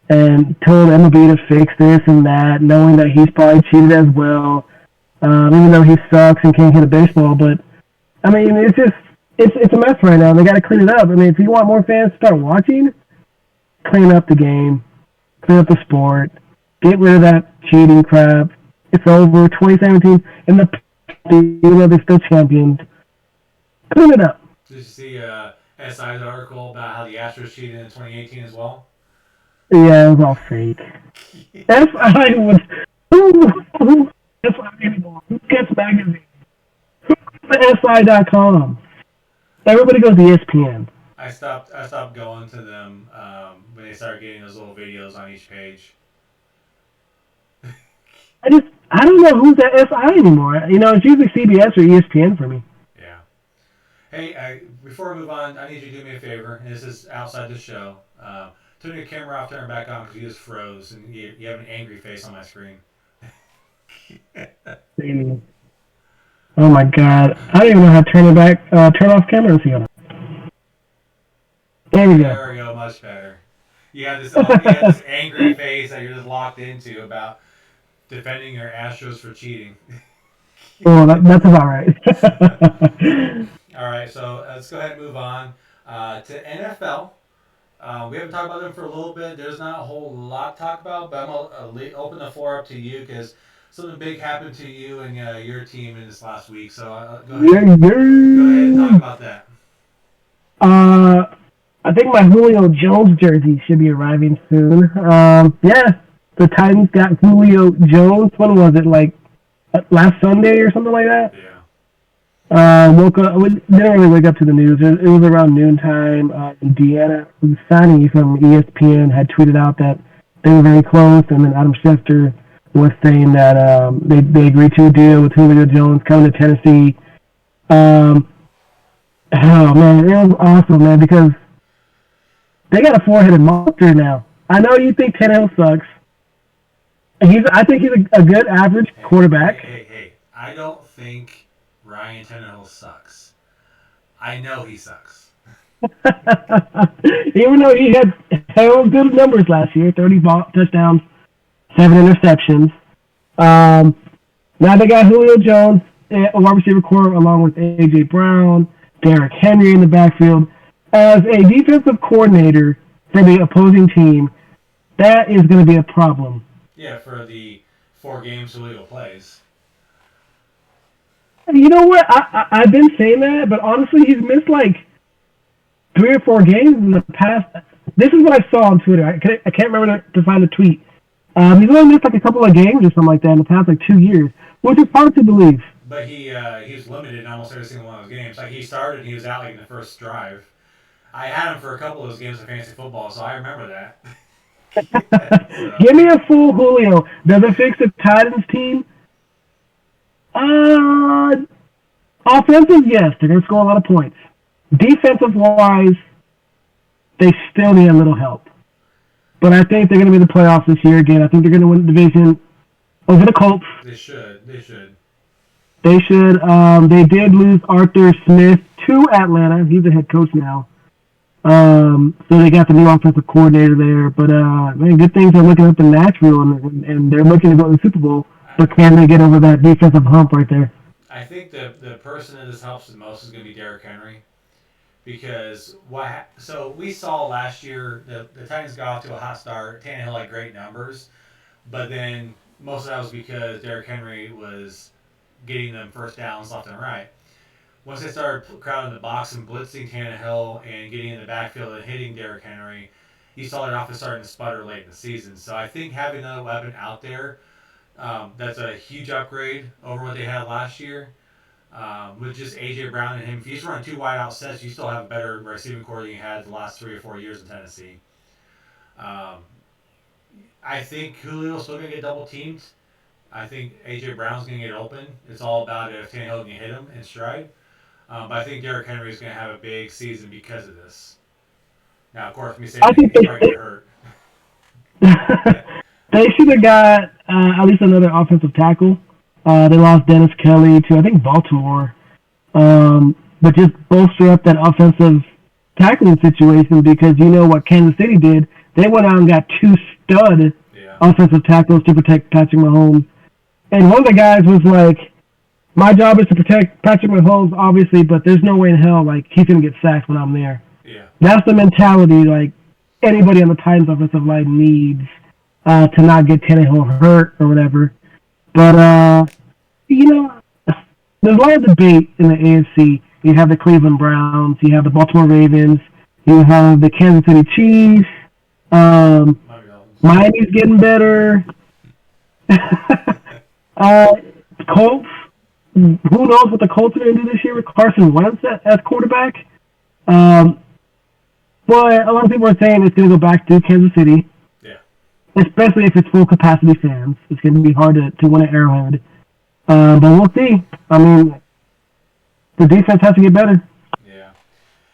and told MLB to fix this and that, knowing that he's probably cheated as well, even though he sucks and can't hit a baseball. But, I mean, it's a mess right now. They got to clean it up. I mean, if you want more fans to start watching, clean up the game, clean up the sport, get rid of that cheating crap. It's over. 2017, and even though they're still champions, clean it up. Did you see SI's article about how the Astros cheated in 2018 as well? Yeah, it was all fake. SI was who SI anymore? Who gets magazine? Who gets SI.com? Everybody goes to ESPN. I stopped going to them when they started getting those little videos on each page. I don't know who's at SI anymore. You know, it's usually CBS or ESPN for me. Yeah. Hey, before we move on, I need you to do me a favor, and this is outside the show. Turn your camera off, turn it back on, because you just froze, and you have an angry face on my screen. Oh my god. I don't even know how to turn it back, turn off camera and see it. There we go. There we go, much better. You have this angry face that you're just locked into about defending your Astros for cheating. Oh, that's about right. All right, so let's go ahead and move on to NFL. We haven't talked about them for a little bit. There's not a whole lot to talk about, but I'm going to open the floor up to you because something big happened to you and your team in this last week. So go ahead and talk about that. I think my Julio Jones jersey should be arriving soon. Yeah, the Titans got Julio Jones. When was it? Like last Sunday or something like that? Yeah. Woke up. Didn't really wake up to the news. It was around noontime. Deanna, who's signing from ESPN, had tweeted out that they were very close, and then Adam Schefter was saying that they agreed to a deal with Julio Jones coming to Tennessee. Oh man, it was awesome, man, because they got a four-headed monster now. I know you think Tannehill sucks. I think he's a good average quarterback. Hey. I don't think Ryan Tannehill sucks. I know he sucks. Even though he had good numbers last year, 30 touchdowns, 7 interceptions. Now they got Julio Jones, a wide receiver core, along with A.J. Brown, Derrick Henry in the backfield. As a defensive coordinator for the opposing team, that is going to be a problem. Yeah, for the 4 games Julio plays. You know what? I've been saying that, but honestly, he's missed like 3 or 4 games in the past. This is what I saw on Twitter. I can't remember to find the tweet. He's only missed like a couple of games or something like that in the past like 2 years, which is hard to believe. But he was limited in almost every single one of those games. Like he started and he was out like in the first drive. I had him for a couple of those games of fantasy football, so I remember that. So. Give me a full Julio. Does it fix the Titans team? Offensive, yes. They're going to score a lot of points. Defensive wise, they still need a little help. But I think they're going to be in the playoffs this year again. I think they're going to win the division over the Colts. They should. They should. They should. They did lose Arthur Smith to Atlanta. He's the head coach now. So they got the new offensive coordinator there. But man, good things are looking up in Nashville, and they're looking to go to the Super Bowl. But can they get over that defensive hump right there? I think the person that this helps the most is going to be Derrick Henry. Because so we saw last year the Titans got off to a hot start. Tannehill had great numbers, but then most of that was because Derrick Henry was getting them first downs left and right. Once they started crowding the box and blitzing Tannehill and getting in the backfield and hitting Derrick Henry, you saw their offense starting to sputter late in the season. So I think having another weapon out there, that's a huge upgrade over what they had last year. With just AJ Brown and him, if you just run two wide out sets, you still have a better receiving core than you had the last 3 or 4 years in Tennessee. Um, I think Julio's still going to get double teamed. I think AJ Brown's going to get open. It's all about if Tannehill can hit him in stride. But I think Derrick Henry is going to have a big season because of this. Now, of course, me saying he's probably going to get hurt. They should have got at least another offensive tackle. They lost Dennis Kelly to, I think, Baltimore. But just bolster up that offensive tackling situation because you know what Kansas City did. They went out and got 2 stud offensive tackles to protect Patrick Mahomes. And one of the guys was like, my job is to protect Patrick Mahomes, obviously, but there's no way in hell like he's going to get sacked when I'm there. Yeah. That's the mentality like anybody on the Titans offensive line needs to not get Tannehill hurt or whatever. But, you know, there's a lot of debate in the AFC. You have the Cleveland Browns, you have the Baltimore Ravens, you have the Kansas City Chiefs, Miami's getting better. Colts, who knows what the Colts are going to do this year with Carson Wentz as quarterback. But a lot of people are saying it's going to go back to Kansas City. Yeah. Especially if it's full capacity fans. It's going to be hard to win at Arrowhead. But we'll see. I mean, the defense has to get better. Yeah.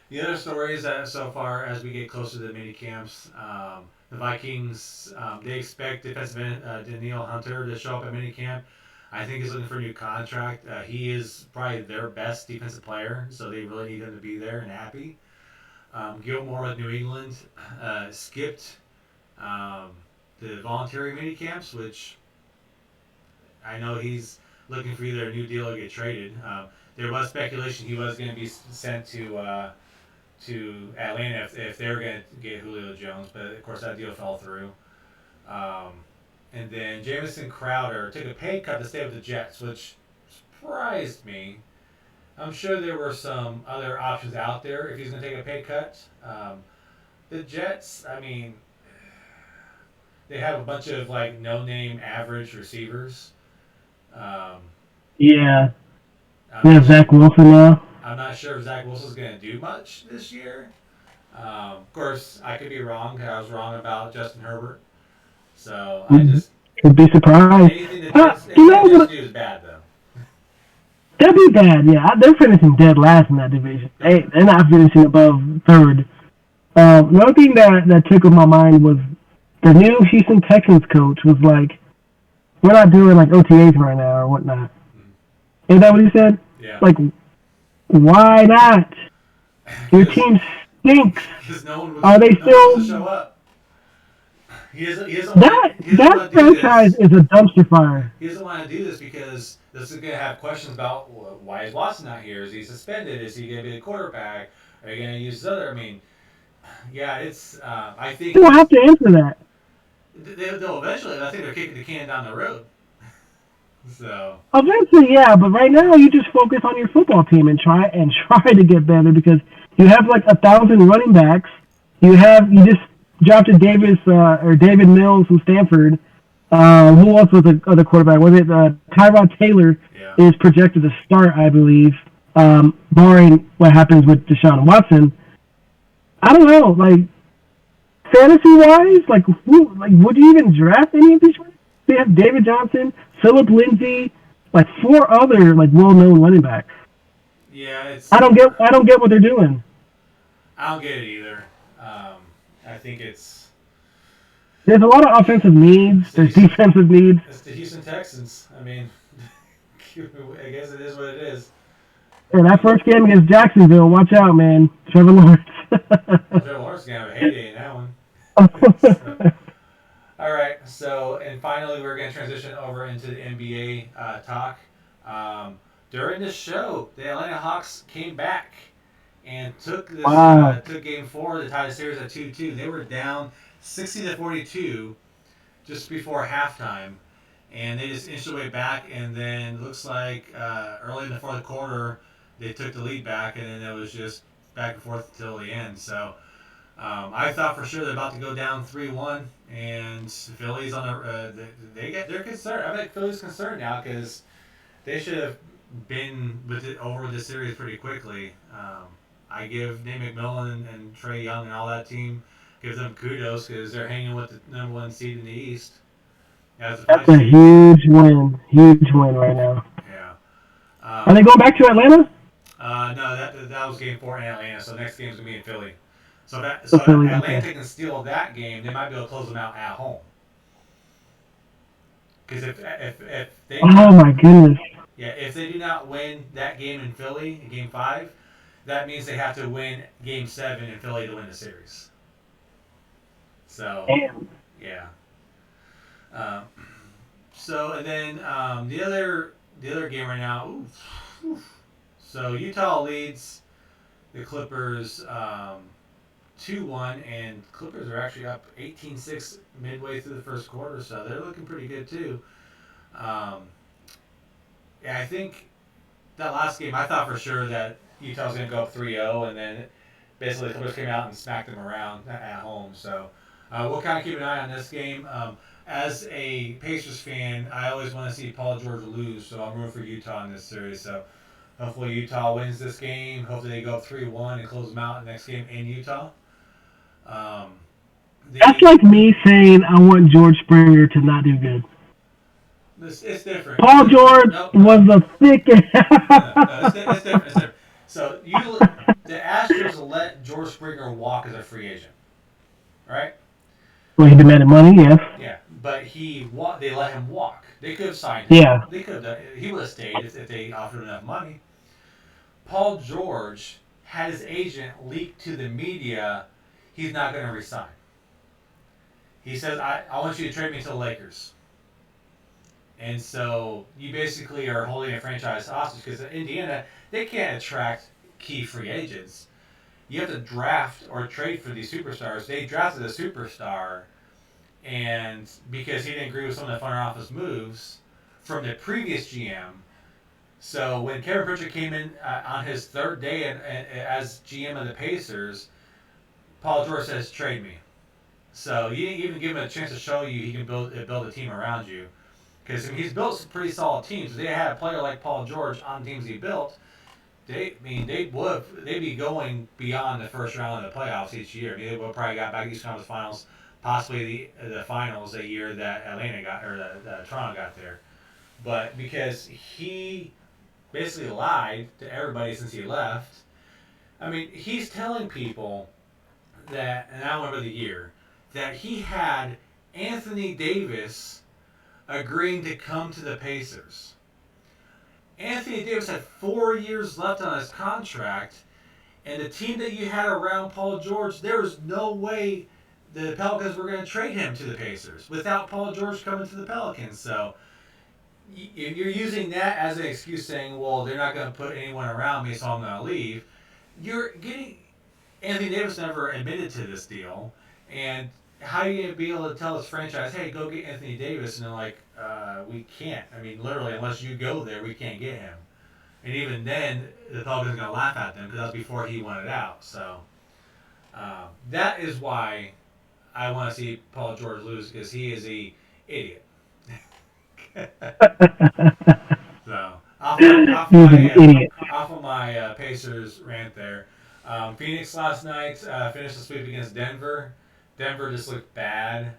The other stories that so far, as we get closer to the mini camps, the Vikings, they expect defensive end Danielle Hunter to show up at mini camp. I think he's looking for a new contract. He is probably their best defensive player, so they really need him to be there and happy. Gilmore with New England skipped the voluntary mini camps, which I know he's looking for either a new deal or get traded. There was speculation he was going to be sent to Atlanta if they were going to get Julio Jones, but of course that deal fell through. And then Jamison Crowder took a pay cut to stay with the Jets, which surprised me. I'm sure there were some other options out there if he's going to take a pay cut. The Jets, I mean, they have a bunch of like no-name average receivers. Yeah. We have Zach Wilson now. I'm not sure if Zach Wilson's going to do much this year. Of course, I could be wrong. I was wrong about Justin Herbert. So I just could be surprised. Anything that Jets do is bad, though. That'd be bad, yeah. They're finishing dead last in that division. They're not finishing above third. Another thing that tickled my mind was the new Houston Texans coach was like, we're not doing like OTAs right now or whatnot. Is that what he said? Yeah. Like, why not? Your team stinks. Are they still? To show up. That franchise is a dumpster fire. He doesn't want to do this because this is going to have questions about why is Watson not here? Is he suspended? Is he going to be the quarterback? Are you going to use this other? I mean, yeah, it's. I think they'll have to answer that. They'll eventually. I think they're kicking the can down the road. So eventually, yeah, but right now you just focus on your football team and try to get better because you have like 1,000 running backs. You just drafted David Mills from Stanford. Who else was the other quarterback? Was it Tyrod Taylor? Yeah. Is projected to start, I believe, barring what happens with Deshaun Watson. I don't know, like fantasy wise, like would you even draft any of these? They have David Johnson, Philip Lindsay, like 4 other like well-known running backs. Yeah, I don't get what they're doing. I don't get it either. I think There's a lot of offensive needs. it's the There's Houston defensive needs. it's the Houston Texans. I mean, I guess it is what it is. And that first game against Jacksonville, watch out, man. Trevor Lawrence. Well, Trevor Lawrence is gonna have a heyday in that one. So, all right. So, and finally, we're gonna transition over into the NBA talk. Um, During this show, the Atlanta Hawks came back and Wow. took Game 4 to tie the series at 2-2. They were down 60-42 just before halftime, and they just inched their way back. And then it looks like early in the fourth quarter, they took the lead back, and then it was just back and forth until the end. So I thought for sure they're about to go down 3-1, and Philly's on they're concerned. I think Philly's concerned now because they should have been over with the series pretty quickly. I give Nate McMillan and Trae Young and all that team give them kudos because they're hanging with the number one seed in the East as a That's five a seed. huge win. Huge win right now. Yeah. Are they going back to Atlanta? No, that was Game 4 in Atlanta. So next game's gonna be in Philly. So Oh, if Philly, Atlanta okay. can steal that game, they might be able to close them out at home. Because if they do Oh not, my goodness. yeah, if they do not win that game in Philly in Game 5, that means they have to win Game 7 in Philly to win the series. So Damn. yeah. Um, so and then the other game right now. So Utah leads the Clippers 2-1, and Clippers are actually up 18-6 midway through the first quarter, so they're looking pretty good too. Um, yeah, I think that last game, I thought for sure that Utah was going to go up 3-0, and then basically the Clippers came out and smacked them around at home. So we'll kind of keep an eye on this game. As a Pacers fan, I always want to see Paul George lose, so I'm rooting for Utah in this series. So hopefully Utah wins this game. Hopefully they go up 3-1 and close them out in the next game in Utah. Um, That's the like me saying I want George Springer to not do good. it's different. Paul George No, no, was the thickest. no. It's different. It's different. So the Astros let George Springer walk as a free agent, right? Well, he demanded money, yes. Yeah, but they let him walk. They could have signed him. Yeah. They could have. He would have stayed if they offered enough money. Paul George had his agent leak to the media. He's not going to resign. He says, I want you to trade me to the Lakers. And so you basically are holding a franchise hostage because Indiana, they can't attract key free agents. You have to draft or trade for these superstars. They drafted a superstar, and because he didn't agree with some of the front office moves from the previous GM. So when Kevin Pritchard came in on his third day as GM of the Pacers, Paul George says, trade me. So you didn't even give him a chance to show you he can build a team around you. Because he's built some pretty solid teams. If they had a player like Paul George on teams he built, they'd be going beyond the first round of the playoffs each year. I mean, they would probably got back to East Conference Finals, possibly the finals that year that Atlanta got or that Toronto got there. But because he basically lied to everybody since he left, I mean, he's telling people that, and I don't remember the year, that he had Anthony Davis agreeing to come to the Pacers. Anthony Davis had 4 years left on his contract, and the team that you had around Paul George, there was no way the Pelicans were going to trade him to the Pacers without Paul George coming to the Pelicans. So you're using that as an excuse saying, well, they're not going to put anyone around me, so I'm going to leave. You're getting Anthony Davis never admitted to this deal, and how are you going to be able to tell this franchise, hey, go get Anthony Davis? And they're like, we can't. I mean, literally, unless you go there, we can't get him. And even then, the Pelicans are going to laugh at them because that was before he wanted out. So that is why I want to see Paul George lose because he is a idiot. So He's an idiot. off of my Pacers rant there. Phoenix last night finished the sweep against Denver. Denver just looked bad.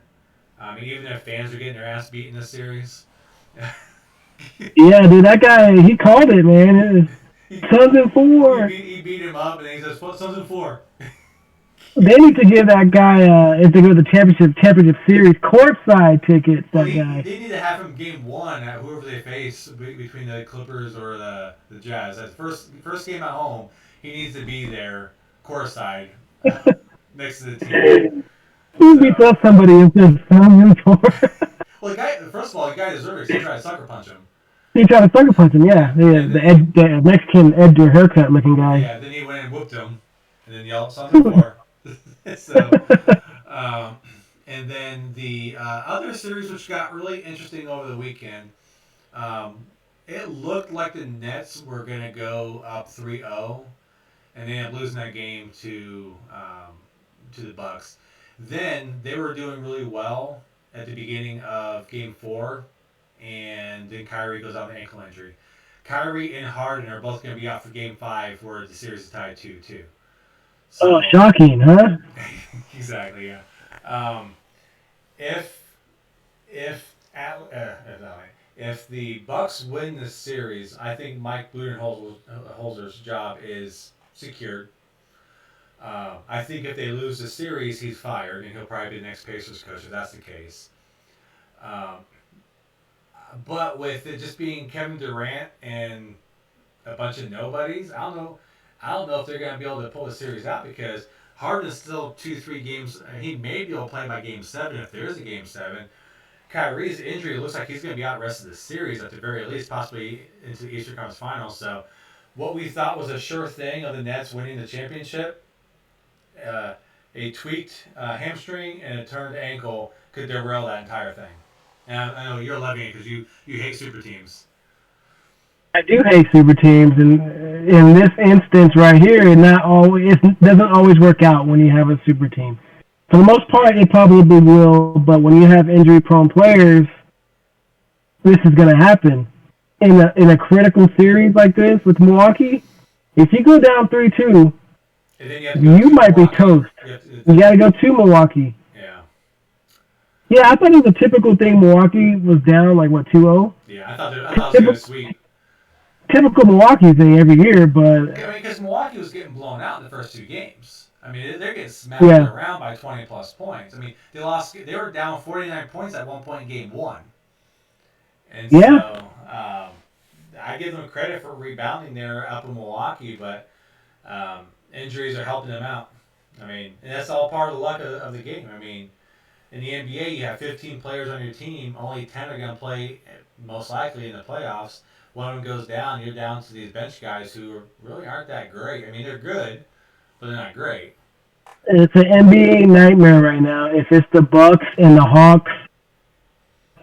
Even their fans are getting their ass beat in this series. Yeah, dude, that guy, he called it, man. Suns in four. He beat him up, and then he says, "What Suns in four?" They need to give that guy, if they go to the championship series, courtside tickets. Well, That guy. they need to have him game one at whoever they face between the Clippers or the Jazz. At first game at home, he needs to be there courtside next to the team. Who beats So, up somebody and says Suns in four? well, the guy first of all, the guy deserves it. He tried to sucker punch him. He tried to sucker punch him. Yeah, And the Mexican Edgar haircut looking guy. yeah, then he went and whooped him, and then yelled something for. So, um, and then the other series which got really interesting over the weekend, um, it looked like the Nets were going to go up 3-0, and they ended up losing that game to the Bucks. Then they were doing really well at the beginning of Game 4, and then Kyrie goes out with an ankle injury. Kyrie and Harden are both going to be out for Game 5, where the series is tied 2-2. So, Oh, shocking, huh? exactly, yeah. Um, if if if the Bucks win this series, I think Mike Budenholzer's job is secured. I think if they lose the series, he's fired, and he'll probably be the next Pacers coach if that's the case. Um, but with it just being Kevin Durant and a bunch of nobodies, I don't know. I don't know if they're going to be able to pull the series out because Harden's still 2-3 games. He may be able to play by Game 7 if there is a Game 7. Kyrie's injury looks like he's going to be out the rest of the series at the very least, possibly into the Eastern Conference Finals. So, what we thought was a sure thing of the Nets winning the championship, a tweaked hamstring and a turned ankle could derail that entire thing. And I know you're loving it because you hate super teams. I do hate super teams, and in this instance right here, it doesn't always work out when you have a super team. For the most part, it probably will, but when you have injury-prone players, this is going to happen. In a critical series like this with Milwaukee, if you go down 3-2, And then you have to go you to might be Milwaukee. toast. You You got to go to Milwaukee. yeah. Yeah, I thought it was a typical thing. Milwaukee was down like what 2-0. Yeah, I thought it was going to sweep. Typical Milwaukee thing every year, but I mean, because Milwaukee was getting blown out in the first 2 games. I mean, they're getting smacked yeah, around by 20 plus points. I mean, they lost. They were down 49 points at one point in Game 1, and yeah. so I give them credit for rebounding there up in Milwaukee, but injuries are helping them out. I mean, and that's all part of the luck of the game. I mean, in the NBA, you have 15 players on your team. Only 10 are going to play, most likely, in the playoffs. One of them goes down, you're down to these bench guys who really aren't that great. I mean, they're good, but they're not great. It's an NBA nightmare right now. If it's the Bucks and the Hawks,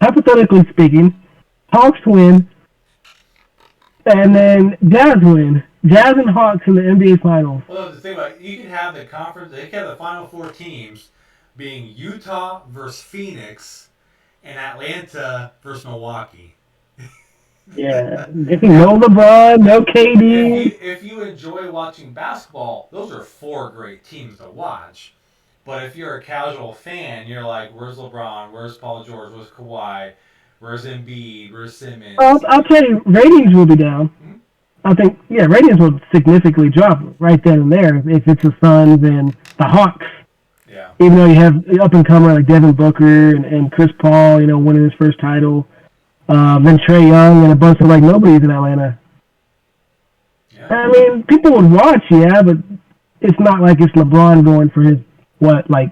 hypothetically speaking, Hawks win, and then Jazz win. Jazz and Hawks in the NBA Finals. Well, the thing about it, you can have the conference, they can have the final 4 teams being Utah versus Phoenix and Atlanta versus Milwaukee. Yeah, no LeBron, no KD. If you enjoy watching basketball, those are 4 great teams to watch. But if you're a casual fan, you're like, where's LeBron? Where's Paul George? Where's Kawhi? Where's Embiid? Where's Simmons? I'll tell you, ratings will be down. Hmm? I think, yeah, ratings will significantly drop right then and there if it's the Suns and the Hawks. Yeah. Even though you have up and comer like Devin Booker and Chris Paul, winning his first title. Then Trae Young and a bunch of like nobodies in Atlanta. Yeah. I mean, people would watch, yeah, but it's not like it's LeBron going for his like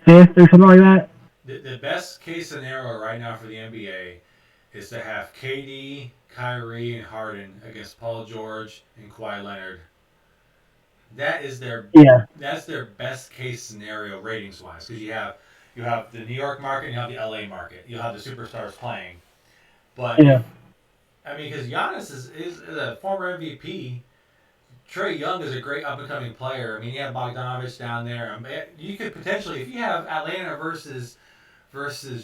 fifth or something like that. The best case scenario right now for the NBA is to have KD, Kyrie, and Harden against Paul George and Kawhi Leonard. That's their best case scenario ratings wise because you have the New York market and you have the LA market. You have the superstars playing. But Yeah. I mean, because Giannis is a former MVP. Trae Young is a great up and coming player. I mean, you have Bogdanovich down there. I mean, you could potentially, if you have Atlanta versus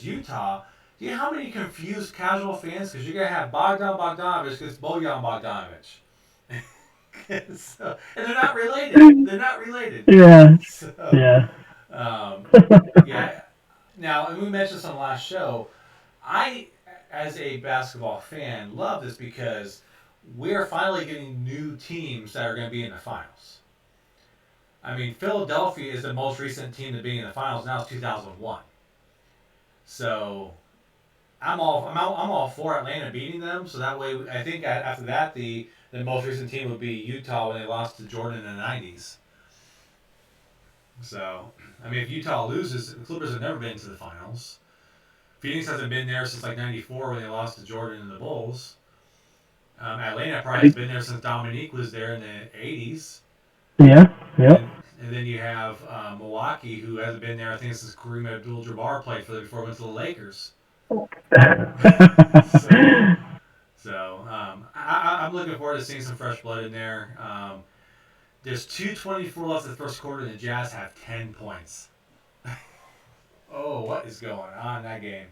Utah, do you know how many confused casual fans? Because you're gonna have Bogdanovich against Bojan Bogdanovich. And they're not related. They're not related. Yeah. So, Yeah. yeah. Now, and we mentioned this on the last show. I, as a basketball fan, love this because we are finally getting new teams that are going to be in the finals. I mean, Philadelphia is the most recent team to be in the finals. Now it's 2001. So I'm all for Atlanta beating them. So that way, I think after that, the most recent team would be Utah when they lost to Jordan in the '90s. So I mean, if Utah loses, the Clippers have never been to the finals. Phoenix hasn't been there since like '94 when they lost to Jordan and the Bulls. Atlanta probably has been there since Dominique was there in the '80s. Yeah, yeah. And then you have Milwaukee, who hasn't been there, I think, since Kareem Abdul-Jabbar played for them before he went to the Lakers. so, I'm looking forward to seeing some fresh blood in there. There's 2:24 left in the first quarter, and the Jazz have 10 points. Oh, what is going on in that game?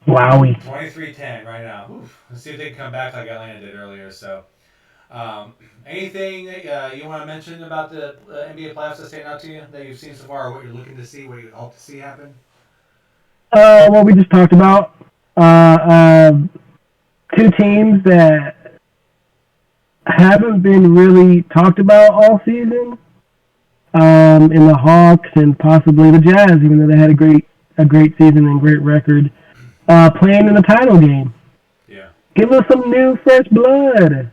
Wowie. 23-10 right now. Oof. Let's see if they can come back like Atlanta did earlier. So, anything that you want to mention about the NBA playoffs that stand out to you that you've seen so far, or what you're looking to see, what you hope to see happen? What we just talked about. Two teams that haven't been really talked about all season. In the Hawks and possibly the Jazz, even though they had a great season and great record. Playing in the title game. Yeah. Give us some new, fresh blood.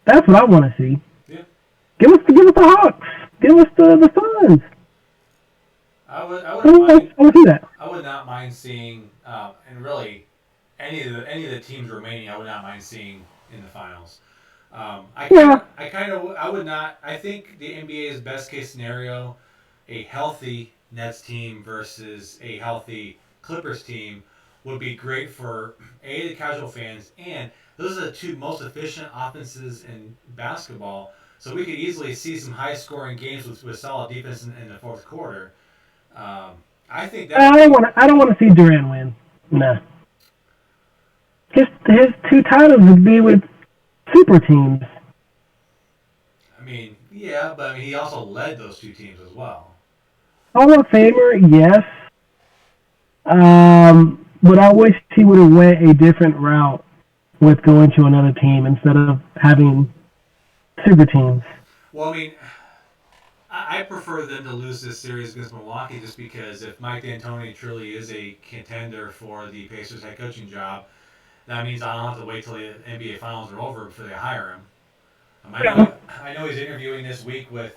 That's what I want to see. Yeah. Give us the Hawks. Give us the Suns. I would see that. I would not mind seeing, and really, any of the teams remaining, I would not mind seeing in the finals. I would not. I think the NBA's best case scenario, a healthy Nets team versus a healthy Clippers team, would be great for the casual fans, and those are the two most efficient offenses in basketball. So we could easily see some high scoring games with solid defense in the fourth quarter. I think that I don't want to see Durant win. No. His two titles would be with super teams. I mean, yeah, but I mean, he also led those two teams as well. Hall of Famer, yes. But I wish he would have went a different route with going to another team instead of having super teams. Well, I mean, I prefer them to lose this series against Milwaukee just because if Mike D'Antoni truly is a contender for the Pacers head coaching job, that means I don't have to wait till the NBA Finals are over before they hire him. I know he's interviewing this week with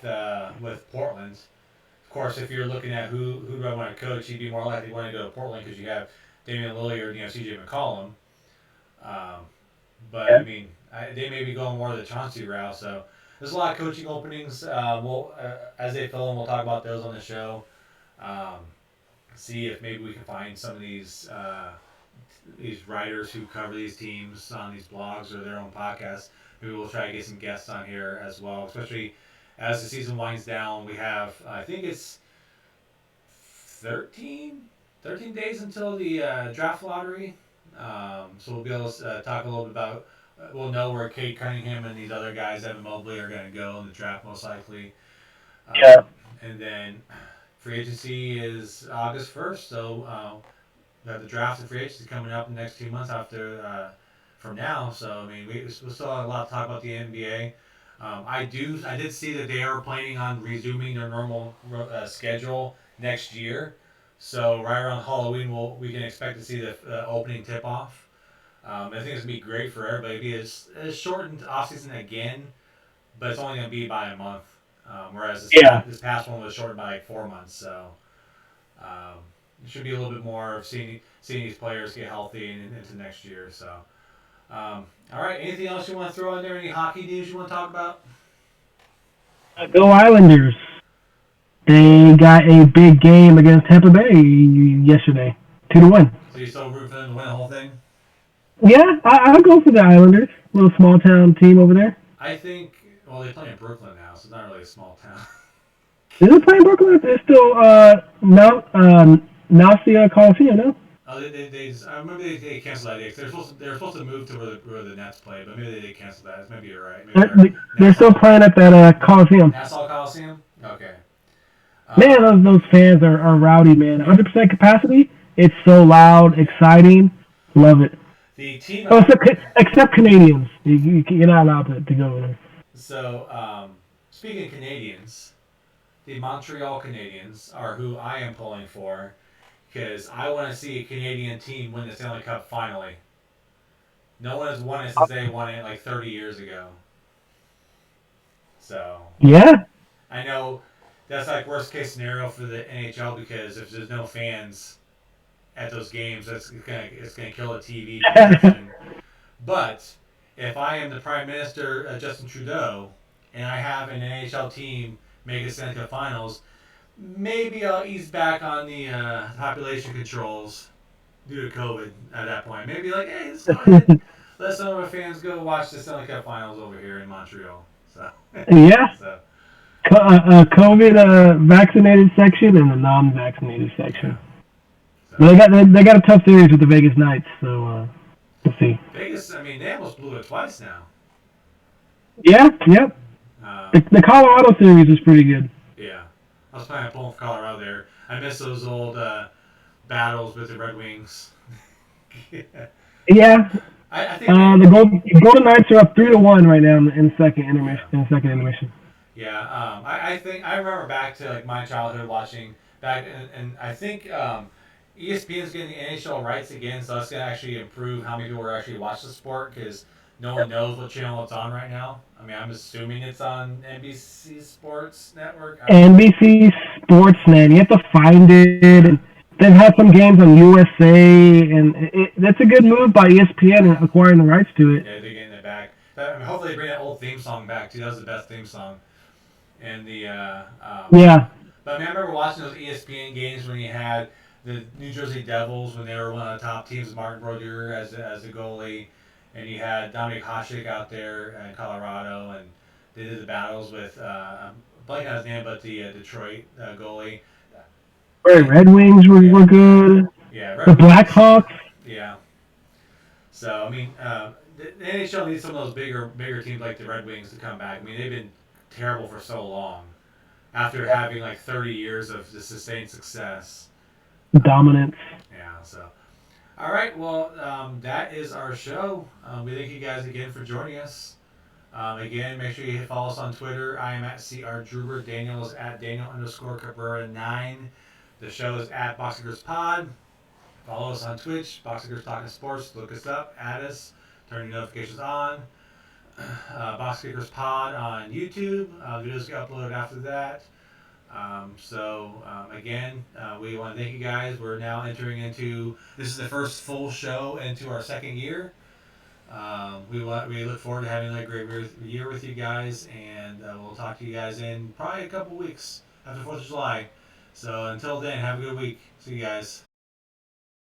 Portland. Of course, if you're looking at who do I want to coach, he'd be more likely to want to go to Portland because you have Damian Lillard, CJ McCollum. But I mean, they may be going more of the Chauncey route. So there's a lot of coaching openings. As they fill in, we'll talk about those on the show. See if maybe we can find some of these writers who cover these teams on these blogs or their own podcasts. Maybe we'll try to get some guests on here as well, especially as the season winds down. We have, I think it's 13 days until the draft lottery. So we'll be able to talk a little bit about, we'll know where Kate Cunningham and these other guys, Evan Mobley, are going to go in the draft most likely. And then free agency is August 1st, so we have the draft and free agency coming up in the next 2 months from now. So I mean, we still have a lot to talk about the NBA. I did see that they are planning on resuming their normal schedule next year. So right around Halloween, we can expect to see the opening tip off. I think it's gonna be great for everybody. It's shortened off season again, but it's only gonna be by a month. Whereas this past one was shortened by like 4 months. So it should be a little bit more of seeing these players get healthy into next year. So. All right. Anything else you want to throw in there? Any hockey news you want to talk about? Go Islanders. They got a big game against Tampa Bay yesterday, 2-1. So you still root for them to win the whole thing? Yeah, I'll go for the Islanders. Little small town team over there. I think. Well, they play in Brooklyn now, so it's not really a small town. Is it playing Brooklyn? It's still Nassau Coliseum, no? Oh, I remember they canceled that day. They're supposed to move to where the Nets play, but maybe they canceled that. Maybe you're right. They're still playing at that Coliseum. Nassau Coliseum? Okay. Man, those fans are rowdy, man. 100% capacity. It's so loud, exciting. Love it. The team Oh, I except Canadians. You're not allowed to go there. so speaking of Canadians, the Montreal Canadiens are who I am pulling for because I want to see a Canadian team win the Stanley Cup finally. No one has won it since they won it like 30 years ago. So Yeah. I know that's like worst case scenario for the NHL because if there's no fans at those games, it's gonna kill the TV perception. But if I am the Prime Minister Justin Trudeau and I have an NHL team make a Stanley Cup Finals, maybe I'll ease back on the population controls due to COVID at that point. Maybe like, hey, let's go ahead, let some of our fans go watch the Stanley Cup Finals over here in Montreal. So, Yeah. so COVID vaccinated section and the non-vaccinated yeah. section. So They got a tough series with the Vegas Knights, so we'll see. Vegas, I mean, they almost blew it twice now. Yeah, yep. Um, The Colorado series was pretty good. yeah, I was planning on pulling for Colorado there. I miss those old battles with the Red Wings. Yeah. Yeah, I think they, Golden Knights are up 3-1 right now in the second yeah. intermission. In the second intermission. Yeah, I think I remember back to like my childhood watching back, and I think ESPN is getting the NHL rights again, so that's gonna actually improve how many people are actually watch the sport because no one knows what channel it's on right now. I mean, I'm assuming it's on NBC Sports Network. I don't know. NBC Sportsnet. You have to find it, Yeah, and they've had some games on USA, and that's a good move by ESPN in acquiring the rights to it. yeah, they're getting it back. I mean, hopefully, they bring that old theme song back too. That was the best theme song. And the Yeah, but I mean, I remember watching those ESPN games when you had the New Jersey Devils when they were one of the top teams, Martin Brodeur as the goalie, and you had Dominic Hasek out there in Colorado, and they did the battles with I'm blanking on his name, but the Detroit goalie. And, Red Wings yeah, were good. yeah, The Red Wings. Blackhawks. Yeah. So I mean, the NHL needs some of those bigger teams like the Red Wings to come back. I mean, they've been terrible for so long after having like 30 years of the sustained success. Dominance. Yeah, so. All right, well, that is our show. We thank you guys again for joining us. Again, make sure you follow us on Twitter. I am at CR Druber. Daniel is at Daniel underscore Cabrera9. The show is at Boxingers Pod. Follow us on Twitch, Boxingers Talking Sports. Look us up, add us, turn your notifications on. Box Kickers Pod on YouTube. Videos get uploaded after that. Again, we want to thank you guys. We're now entering into this is the first full show into our second year. We look forward to having a great year with you guys, and we'll talk to you guys in probably a couple weeks after 4th of July. So until then, have a good week. See you guys.